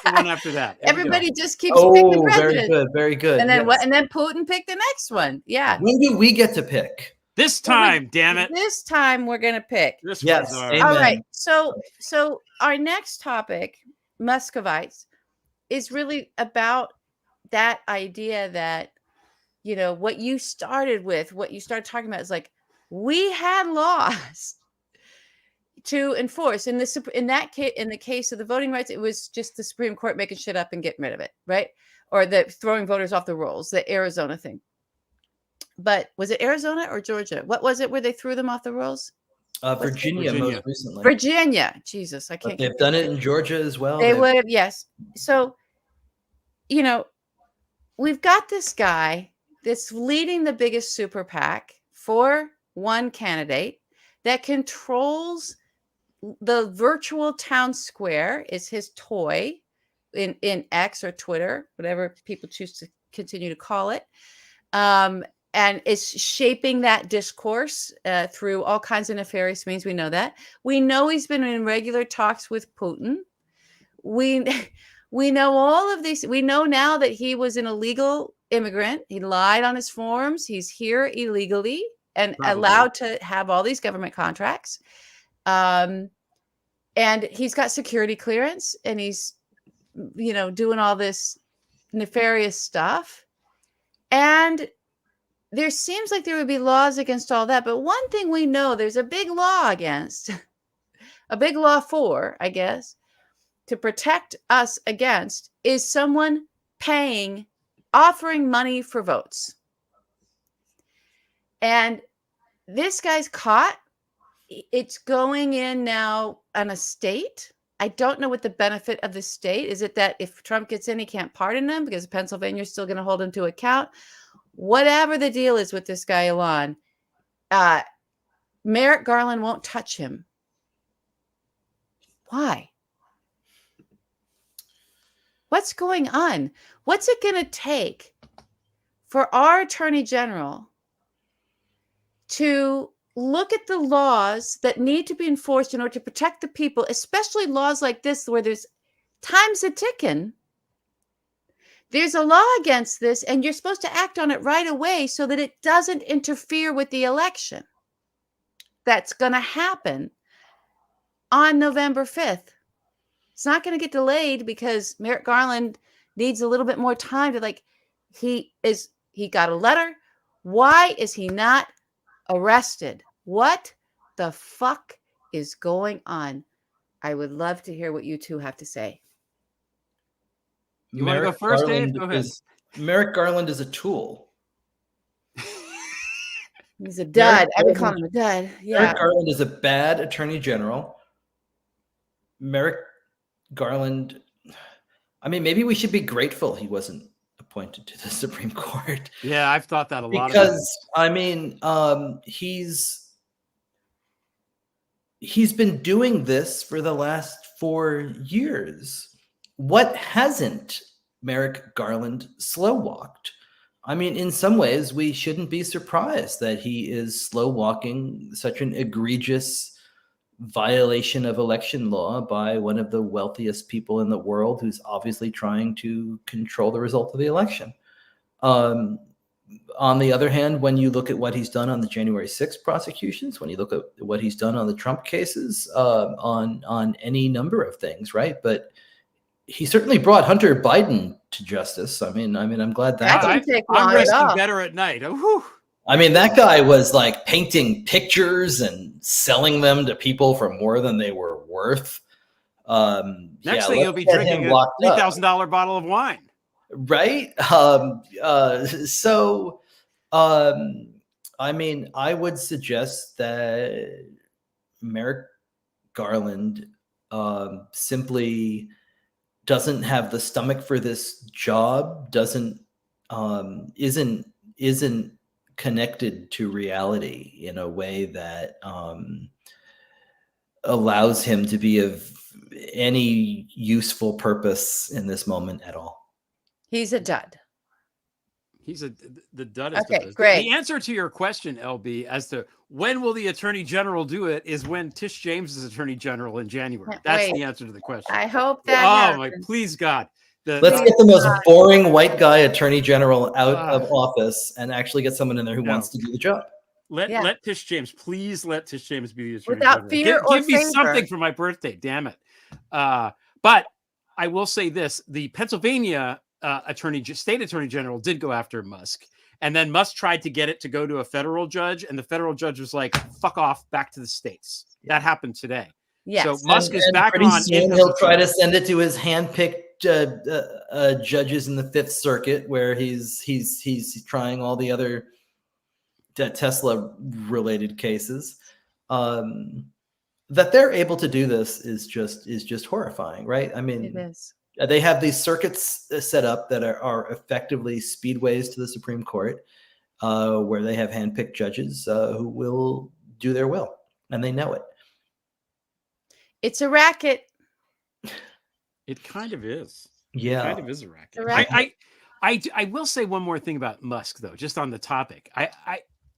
The one after that. Everybody just keeps picking president. Very good. And then what? And then Putin picked the next one. Yeah. When do we get to pick? This time, damn it. This time we're gonna pick. Yes. All right. So our next topic, Muscovites, is really about that idea that, what you started talking about is like, we had laws to enforce. In the case of the voting rights, it was just the Supreme Court making shit up and getting rid of it, right? Or the throwing voters off the rolls, the Arizona thing. But was it Arizona or Georgia? What was it where they threw them off the rolls? Virginia most recently. Virginia. Jesus, I can't. But they've done it in Georgia as well. They would have, yes. So, we've got this guy that's leading the biggest super PAC for one candidate that controls the virtual town square, is his toy in X or Twitter, whatever people choose to continue to call it. And is shaping that discourse through all kinds of nefarious means. We know that. We know he's been in regular talks with Putin. We know all of these. We know now that he was an illegal immigrant. He lied on his forms. He's here illegally and allowed to have all these government contracts. And he's got security clearance, and he's, doing all this nefarious stuff. And there seems like there would be laws against all that. But one thing we know there's a big law against, a big law for, I guess, to protect us against is someone offering money for votes. And this guy's caught. It's going in now on a state. I don't know what the benefit of the state is. It that if Trump gets in, he can't pardon him because Pennsylvania is still going to hold him to account. Whatever the deal is with this guy, Elon, Merrick Garland won't touch him. Why? What's going on? What's it going to take for our attorney general to look at the laws that need to be enforced in order to protect the people, especially laws like this where there's time's a ticking? There's a law against this, and you're supposed to act on it right away so that it doesn't interfere with the election that's going to happen on November 5th. It's not going to get delayed because Merrick Garland needs a little bit more time to he got a letter. Why is he not arrested? What the fuck is going on? I would love to hear what you two have to say. You want to go first, Dave? Go ahead. Merrick Garland is a tool. He's a dud. I would call him a dud. Yeah. Merrick Garland is a bad attorney general. Merrick Garland, I mean, maybe we should be grateful he wasn't appointed to the Supreme Court. Yeah, I've thought that a lot. Because, I mean, he's been doing this for the last 4 years. What hasn't Merrick Garland slow walked? I mean, in some ways, we shouldn't be surprised that he is slow walking such an egregious violation of election law by one of the wealthiest people in the world who's obviously trying to control the result of the election. On the other hand, when you look at what he's done on the January 6th prosecutions, when you look at what he's done on the Trump cases, on any number of things, right? But he certainly brought Hunter Biden to justice. I mean, I'm glad that I'm resting better at night. Whew. I mean, that guy was like painting pictures and selling them to people for more than they were worth. Next thing he'll be drinking a $3,000 bottle of wine. Right. I mean, I would suggest that Merrick Garland simply doesn't have the stomach for this job, isn't connected to reality in a way that allows him to be of any useful purpose in this moment at all. He's a dud. The dud is okay, great. The answer to your question, LB, as to when will the attorney general do it is when Tish James is attorney general in January. That's the answer to the question. I hope that happens. My please God. Let's get the most boring white guy attorney general out of office and actually get someone in there who wants to do the job. Let Tish James, please let Tish James be the attorney without general. fear Give me something for my birthday, damn it. But I will say this, the Pennsylvania state attorney general did go after Musk. And then Musk tried to get it to go to a federal judge. And the federal judge was like, fuck off, back to the states. That happened today. Yes. So Musk is back pretty on. Soon he'll try to send it to his handpicked judges in the Fifth Circuit, where he's trying all the other Tesla related cases. That they're able to do this is just horrifying, right? I mean, it is. They have these circuits set up that are effectively speedways to the Supreme Court, where they have handpicked judges who will do their will, and they know it. It's a racket. It kind of is. Yeah. It kind of is a racket. I will say one more thing about Musk, though, just on the topic. I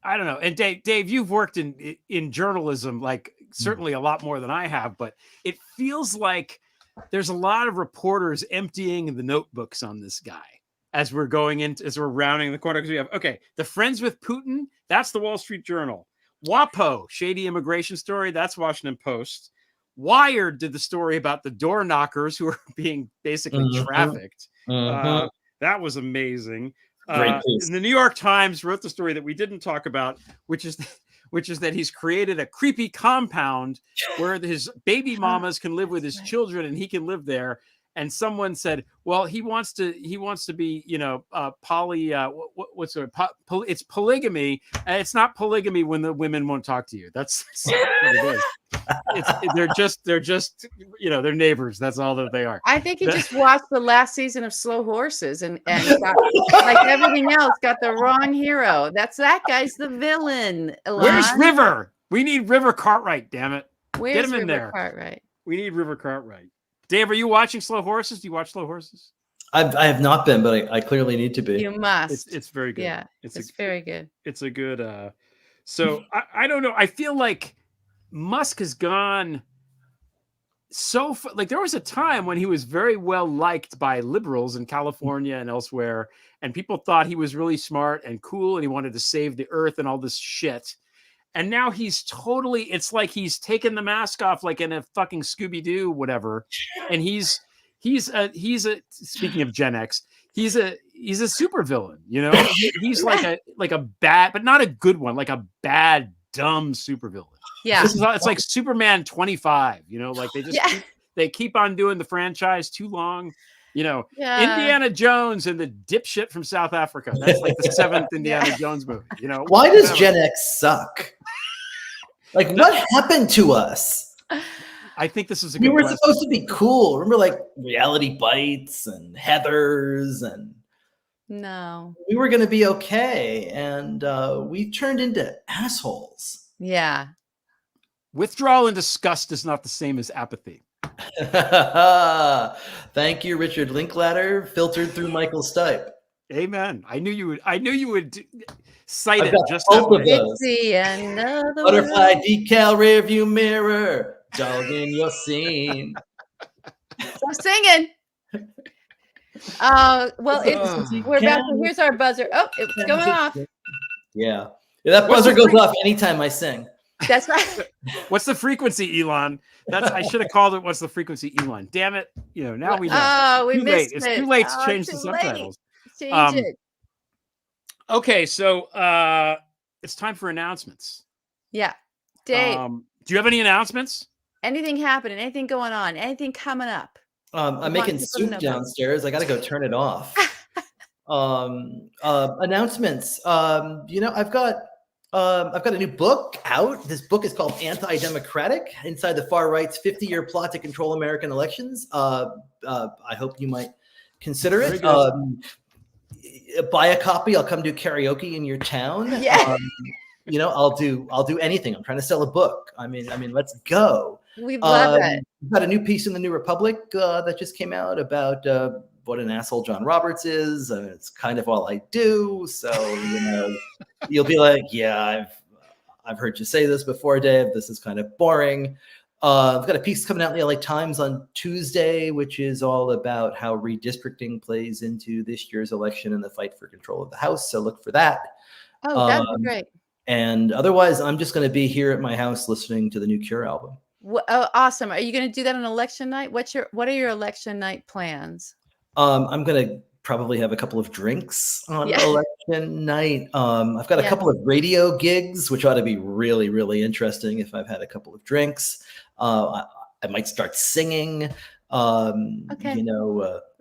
don't know. And Dave, you've worked in journalism, like certainly a lot more than I have, but it feels like there's a lot of reporters emptying the notebooks on this guy as we're rounding the corner. Because we have, the Friends with Putin, that's the Wall Street Journal. WAPO, shady immigration story, that's Washington Post. Wired did the story about the door knockers who are being basically trafficked. That was amazing. The New York Times wrote the story that we didn't talk about, which is which is that he's created a creepy compound where his baby mamas can live with his children and he can live there. And someone said, well, he wants to be, what's it? It's polygamy. And it's not polygamy when the women won't talk to you. That's what it is. They're just, they're neighbors. That's all that they are. I think he just watched the last season of Slow Horses and got, like everything else, got the wrong hero. That guy's the villain. Elon. Where's River? We need River Cartwright, damn it. Where's Get him in River there. Cartwright? We need River Cartwright. Dave, are you watching Slow Horses? Do you watch Slow Horses? I have not been, but I clearly need to be. You must. It's very good. Yeah, it's very good. It's a good. So I don't know. I feel like Musk has gone so like there was a time when he was very well liked by liberals in California and elsewhere, and people thought he was really smart and cool, and he wanted to save the earth and all this shit. And now he's totally, it's like he's taken the mask off like in a fucking Scooby-Doo, whatever. And he's speaking of Gen X, he's a super villain, he's like a bad, but not a good one, like a bad, dumb super villain. Yeah. It's like Superman 25, like they keep on doing the franchise too long. Indiana Jones and the dipshit from South Africa. That's like the 7th Indiana Jones movie. Why does Gen X suck? Like, what happened to us? I think this is a good We were question. supposed to be cool. Remember, like Reality Bites and Heathers, and no, we were going to be okay, and we turned into assholes. Yeah. Withdrawal and disgust is not the same as apathy. Thank you, Richard Linklater, filtered through Michael Stipe. Amen. I knew you would cite I've it got just both that of way. those. It's the end of the Butterfly world. decal rearview mirror, dog in your scene. Stop singing. Well, we're about to, here's our buzzer. Oh, it's going off. Yeah, that buzzer goes off anytime I sing. That's right. What's the frequency, Elon? I should have called it. What's the frequency, Elon? Damn it! Now we know. Oh, we too missed late. it. It's too late to change the too subtitles. late. Change it. Okay, so it's time for announcements. Yeah, Dave. Do you have any announcements? Anything happening? Anything going on? Anything coming up? I'm making soup downstairs. I got to go turn it off. Announcements. I've got a new book out. This book is called Anti-Democratic: Inside the Far Right's 50-Year Plot to Control American Elections. I hope you might consider it. Buy a copy. I'll come do karaoke in your town. Yeah. I'll do anything. I'm trying to sell a book. I mean, let's go. We love it. We've got a new piece in the New Republic that just came out about what an asshole John Roberts is. It's kind of all I do. So, you'll be like, yeah, I've heard you say this before, Dave. This is kind of boring. I've got a piece coming out in the LA Times on Tuesday, which is all about how redistricting plays into this year's election and the fight for control of the House. So look for that. Oh, that'd be great. And otherwise, I'm just going to be here at my house listening to the new Cure album. Oh, awesome. Are you going to do that on election night? What are your election night plans? I'm going to probably have a couple of drinks on election night. I've got a couple of radio gigs, which ought to be really, really interesting if I've had a couple of drinks. I might start singing.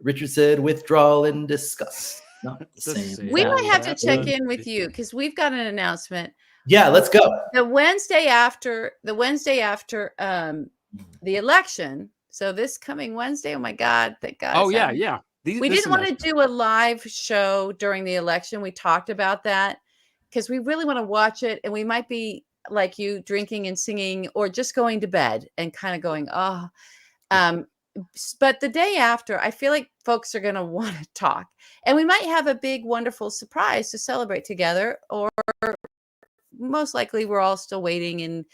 Richard said withdrawal and disgust. Not the same. We might have to check in with you because we've got an announcement. Yeah, let's go. The Wednesday after the election. So this coming Wednesday. Oh my God! Thank God. Oh yeah. We didn't want to do a live show during the election. We talked about that because we really want to watch it, and we might be like you, drinking and singing, or just going to bed and kind of going, oh. But the day after, I feel like folks are going to want to talk, and we might have a big, wonderful surprise to celebrate together, or most likely we're all still waiting, and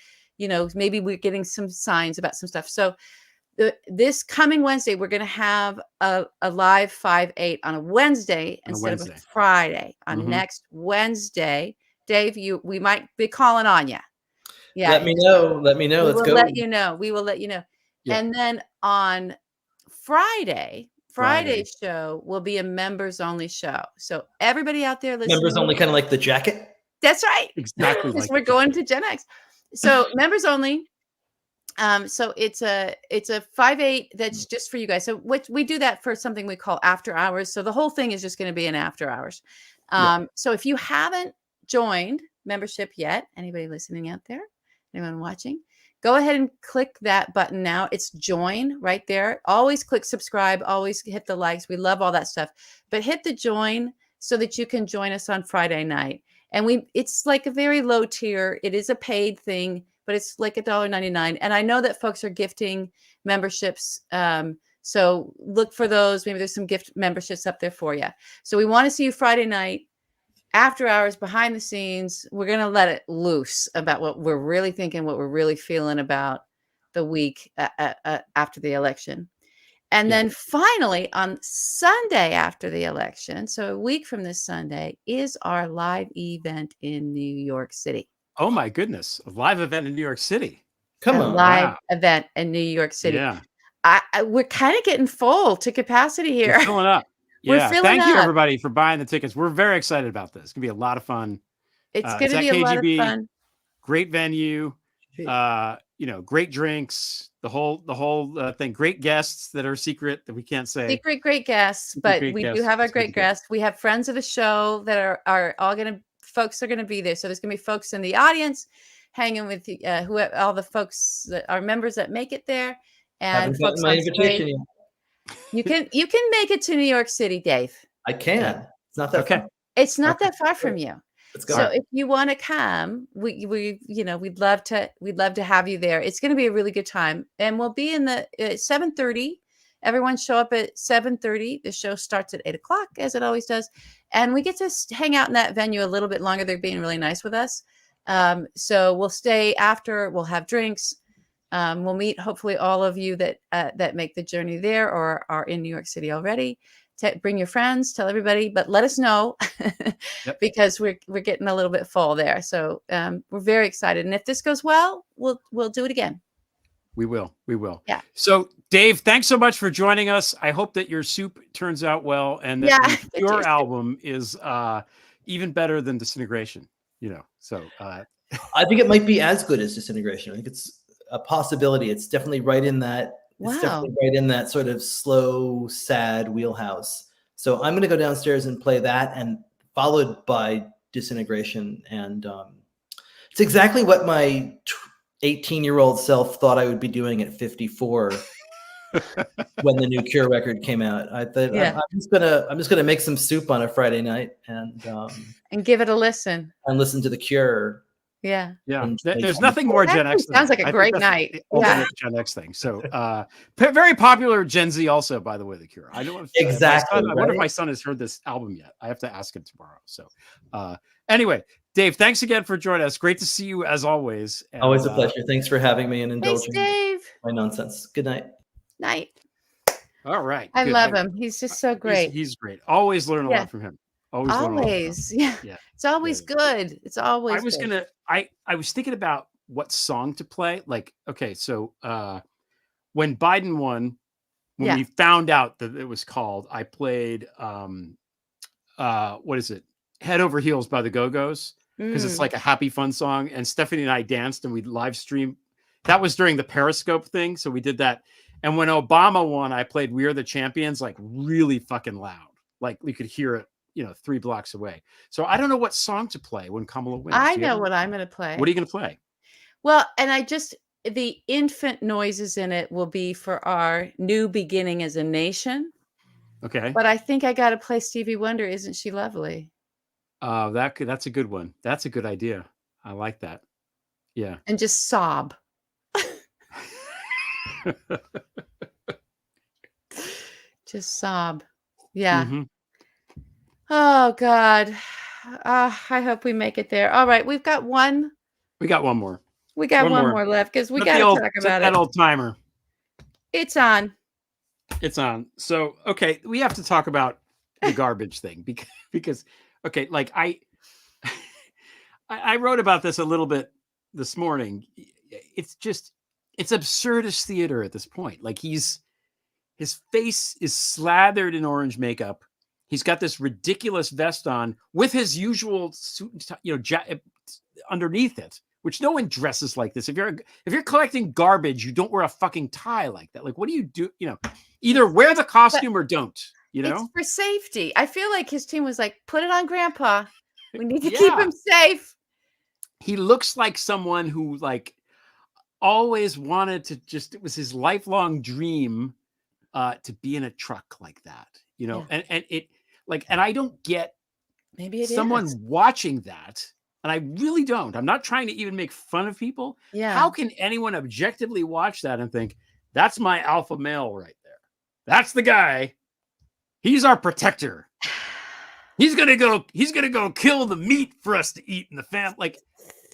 maybe we're getting some signs about some stuff. So this coming Wednesday, we're going to have a live 5/8 on a Wednesday instead of a Friday. On next Wednesday, Dave, we might be calling on you. Yeah, let me know. Let's go. We will let you know. Yeah. And then on Friday's show will be a members only show. So everybody out there listening, members only, kind of like the jacket. That's right. Exactly Because like we're that. going to Gen X. So members only. So it's a 5/8 that's just for you guys. So what we do that for something we call after hours. So the whole thing is just going to be an after hours. So if you haven't joined membership yet, anybody listening out there, anyone watching, go ahead and click that button now. It's join right there. Always click subscribe, always hit the likes. We love all that stuff, but hit the join so that you can join us on Friday night. And it's like a very low tier. It is a paid thing, but it's like $1.99. And I know that folks are gifting memberships. So look for those. Maybe there's some gift memberships up there for you. So we want to see you Friday night, after hours, behind the scenes. We're going to let it loose about what we're really thinking, what we're really feeling about the week after the election. And then finally on Sunday after the election, so a week from this Sunday, is our live event in New York City. Oh my goodness. A live event in New York City. Come on. Live event in New York City. Yeah. We're kind of getting full to capacity here. We're filling up. We're Yeah. filling Thank you up. everybody for buying the tickets. We're very excited about this. It's gonna be a lot of fun. It's going to be a lot of fun. Great venue. Great drinks, the whole thing, great guests that are secret that we can't say. Secret great guests, but we do have our great guests. We have friends of the show that are all folks are going to be there. So there's going to be folks in the audience hanging with all the folks that are members that make it there, and folks on stage. You can make it to New York City, Dave. I can. It's not that far. It's not that far from you. Let's go. So if you want to come, we'd love to have you there. It's going to be a really good time, and we'll be in the 7:30. Everyone show up at 7:30. The show starts at 8:00, as it always does, and we get to hang out in that venue a little bit longer. They're being really nice with us, so we'll stay after. We'll have drinks. We'll meet hopefully all of you that make the journey there or are in New York City already. Bring your friends, tell everybody, but let us know because we're getting a little bit full there. So we're very excited. And if this goes well, we'll do it again. We will. Yeah. So Dave, thanks so much for joining us. I hope that your soup turns out well and that your album is even better than Disintegration, So I think it might be as good as Disintegration. I think it's a possibility. It's definitely right in that. It's definitely right in that sort of slow, sad wheelhouse. So I'm going to go downstairs and play that, and followed by Disintegration. And it's exactly what my 18-year-old self thought I would be doing at 54 when the new Cure record came out. I thought I'm just gonna make some soup on a Friday night and give it a listen and listen to the Cure. Yeah. There's nothing more Gen X. Sounds like a great night. Gen X thing. So, very popular Gen Z also, by the way, the Cure. I don't know exactly. I wonder if my son has heard this album yet. I have to ask him tomorrow. So, anyway, Dave, thanks again for joining us. Great to see you as always. And, always a pleasure. Thanks for having me and indulging Dave. my nonsense. Good night. Night. All right. I love him. He's just so great. He's great. Always learn a lot from him. Always. Yeah. It's always good. It's always I was thinking about what song to play. Like, okay, so when Biden won, when we found out that it was called, I played what is it? Head Over Heels by the Go-Go's, because it's like a happy, fun song. And Stephanie and I danced and we live streamed. That was during the Periscope thing. So we did that. And when Obama won, I played We Are the Champions, like really fucking loud. Like we could hear it, 3 blocks away. So I don't know what song to play when Kamala wins. I know what I'm going to play. What are you going to play? Well, and the infant noises in it will be for our new beginning as a nation. Okay. But I think I got to play Stevie Wonder. Isn't She Lovely? That's a good one. That's a good idea. I like that. Yeah. And just sob. Just sob. Yeah. Mm-hmm. Oh God. I hope we make it there. All right. We got one more. We got one more left because we got to talk about it. That old timer. It's on. So, okay. We have to talk about the garbage thing because okay. Like I wrote about this a little bit this morning. It's absurdist theater at this point. Like his face is slathered in orange makeup. He's got this ridiculous vest on with his usual suit and tie, underneath it, which no one dresses like this. If you're collecting garbage, you don't wear a fucking tie like that. Like, what do you do? Either wear the costume or don't. It's for safety. I feel like his team was like, put it on Grandpa. We need to keep him safe. He looks like someone who like always wanted to it was his lifelong dream to be in a truck like that, and it like, and I don't get maybe someone watching that. And I really don't. I'm not trying to even make fun of people. Yeah. How can anyone objectively watch that and think that's my alpha male right there? That's the guy. He's our protector. He's gonna go kill the meat for us to eat in the family. Like,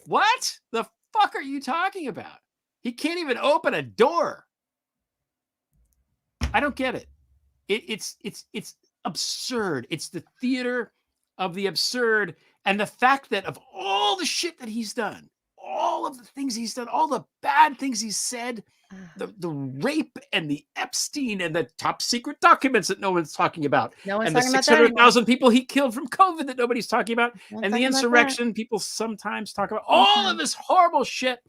what the fuck are you talking about? He can't even open a door. I don't get it. It's absurd. It's the theater of the absurd. And the fact that of all the shit that he's done, all of the things he's done, all the bad things he's said, the rape and the Epstein and the top secret documents that no one's talking about, and the 600,000 people he killed from COVID that nobody's talking about, and the insurrection people sometimes talk about, all of this horrible shit.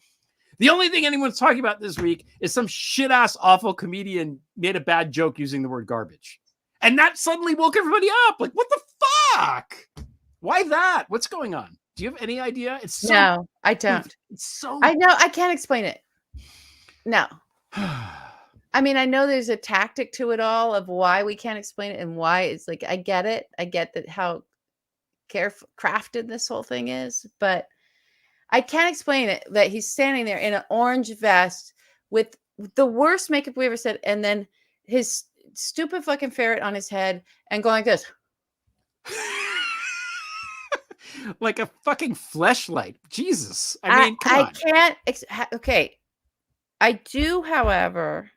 The only thing anyone's talking about this week is some shit ass awful comedian made a bad joke using the word garbage. And that suddenly woke everybody up. Like, what the fuck? Why that? What's going on? Do you have any idea? No, I don't. It's so. I know. I can't explain it. No. I mean, I know there's a tactic to it all of why we can't explain it and why it's like, I get it. I get that how crafted this whole thing is, but I can't explain it that he's standing there in an orange vest with the worst makeup we ever said. And then his stupid fucking ferret on his head and going like this. Like a fucking fleshlight. Jesus. I mean, come on. Can't. Okay. I do, however,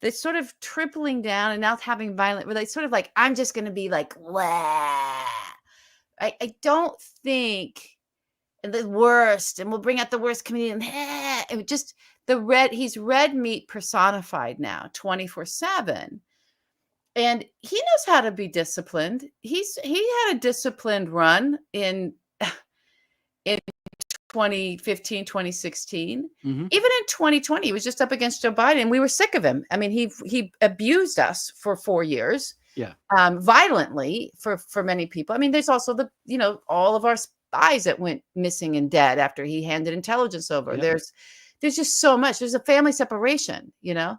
the sort of tripling down and now having violent, where they sort of like, I'm just going to be like, wah. I don't think the worst, and we'll bring out the worst comedian. It just he's red meat personified now 24/7. And he knows how to be disciplined. He had a disciplined run in 2015, 2016. Mm-hmm. Even in 2020, he was just up against Joe Biden. And we were sick of him. I mean, he abused us for 4 years. Yeah. Violently for many people. I mean, there's also all of our spies that went missing and dead after he handed intelligence over. Yeah. There's just so much. There's a family separation, Yeah.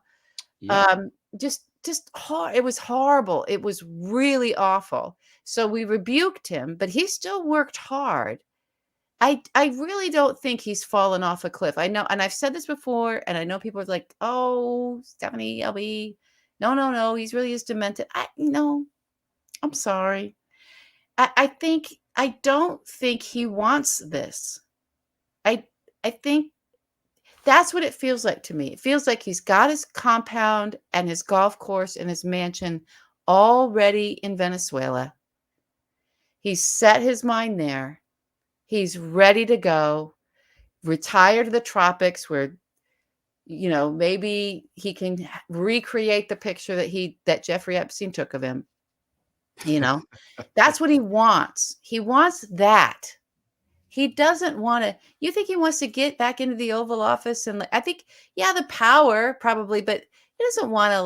Just hard. It was horrible. It was really awful. So we rebuked him, but he still worked hard. I really don't think he's fallen off a cliff. I know, and I've said this before, and I know people are like, "Oh, Stephanie, LB, no, he's really is demented." I'm sorry. I don't think he wants this. I think that's what it feels like to me. It feels like he's got his compound and his golf course and his mansion already in Venezuela. He's set his mind there. He's ready to go, retire to the tropics where, maybe he can recreate the picture that Jeffrey Epstein took of him. That's what he wants. He wants that. He doesn't want to. You think he wants to get back into the Oval Office? And I think, the power probably, but he doesn't want to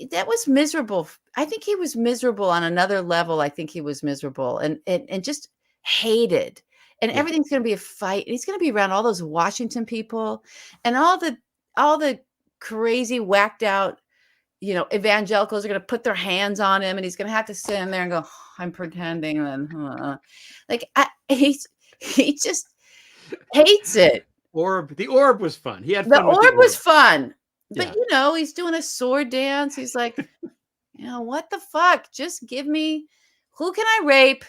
that was miserable. I think he was miserable on another level. I think he was miserable and just hated. And everything's going to be a fight. And he's going to be around all those Washington people and all the crazy whacked out, evangelicals are going to put their hands on him, and he's going to have to sit in there and go, I'm pretending. And he just hates it. The orb was fun. He had fun. The orb was fun. But, Yeah. He's doing a sword dance. He's like, what the fuck? Just give me, who can I rape?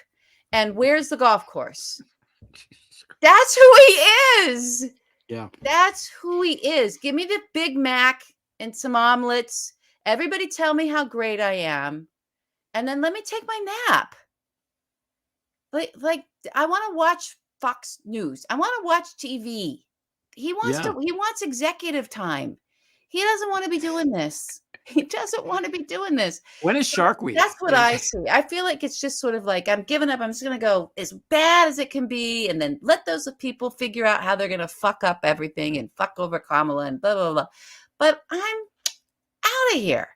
And where's the golf course? That's who he is. Yeah. That's who he is. Give me the Big Mac and some omelets. Everybody tell me how great I am. And then let me take my nap. Like I want to watch Fox News. I want to watch TV. He wants executive time. He doesn't want to be doing this. He doesn't want to be doing this. When is Shark Week? That's what I see. I feel like it's just sort of like, I'm giving up. I'm just going to go as bad as it can be. And then let those people figure out how they're going to fuck up everything and fuck over Kamala and blah, blah, blah. But I'm out of here.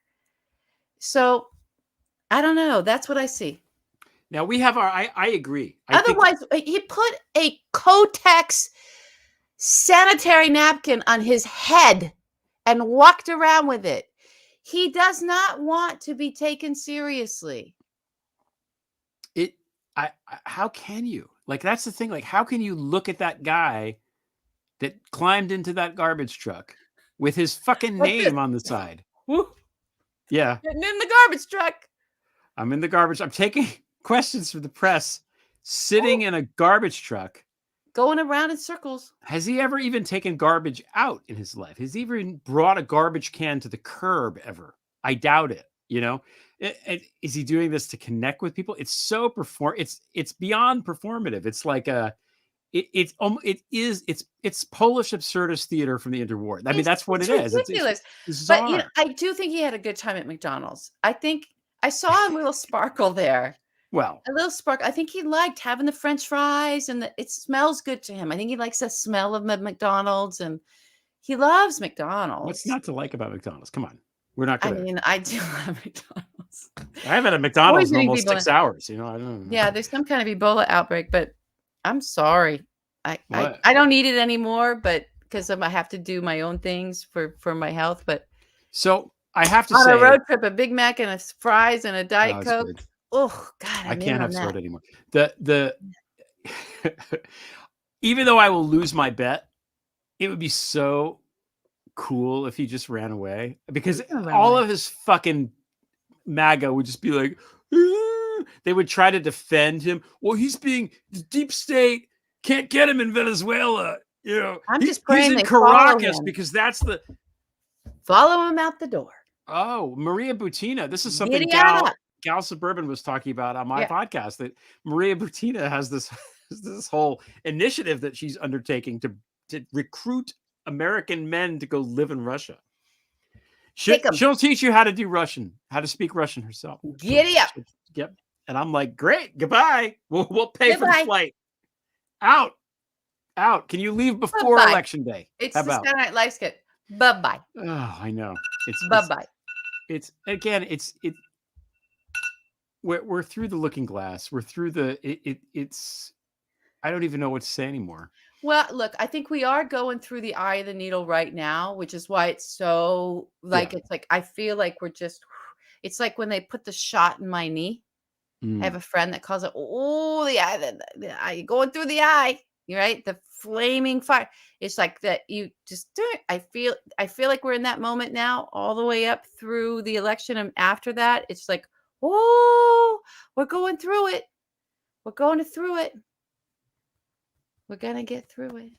So I don't know. That's what I see. Now we have I agree. Otherwise, he put a Kotex sanitary napkin on his head and walked around with it. He does not want to be taken seriously. How can you? Like, that's the thing. Like, how can you look at that guy that climbed into that garbage truck with his fucking name on the side? Woo. Yeah. Getting in the garbage truck. I'm in the garbage. I'm taking questions from the press, sitting in a garbage truck. Going around in circles. Has he ever even taken garbage out in his life? Has he even brought a garbage can to the curb ever? I doubt it. You know, is he doing this to connect with people? It's so it's beyond performative. It's like it's Polish absurdist theater from the interwar. I mean, that's what it is. Ridiculous. It's but you know, I do think he had a good time at McDonald's. I think I saw a little sparkle there. Well, a little spark. I think he liked having the French fries, and it smells good to him. I think he likes the smell of McDonald's, and he loves McDonald's. What's not to like about McDonald's? Come on, we're not gonna. I mean, I do love McDonald's. I haven't had McDonald's in almost 6 hours. You know, I don't know. Yeah, there's some kind of Ebola outbreak, but I'm sorry. I don't need it anymore, but because I have to do my own things for my health. But so I have to say, on a road trip, a Big Mac and a fries and a Diet Coke. Good. Oh God, I can't have soda anymore. The even though I will lose my bet, it would be so cool if he just ran away, because all of his fucking MAGA would just be like, they would try to defend him. Well, he's being deep state, can't get him in Venezuela. You know, I'm just praying he's in Caracas because that's the follow him out the door. Oh, Maria Butina. This is something Gal Suburban was talking about on my podcast, that Maria Butina has this whole initiative that she's undertaking to recruit American men to go live in Russia. She'll teach you how to do Russian, how to speak Russian herself. Giddy up. Yep. And I'm like, great, goodbye. We'll pay for the flight. Out. Can you leave before Election Day? It's the Saturday Night Live skit. Bye-bye. Oh, I know. Bye-bye. We're through the looking glass. We're through it's I don't even know what to say anymore. Well, look, I think we are going through the eye of the needle right now, which is why it's so it's like, I feel like it's like when they put the shot in my knee. I have a friend that calls it, the eye, going through the eye, right? The flaming fire. It's like that. You just do it. I feel like we're in that moment now, all the way up through the election. And after that, it's like, we're going through it. We're going through it. We're going to get through it.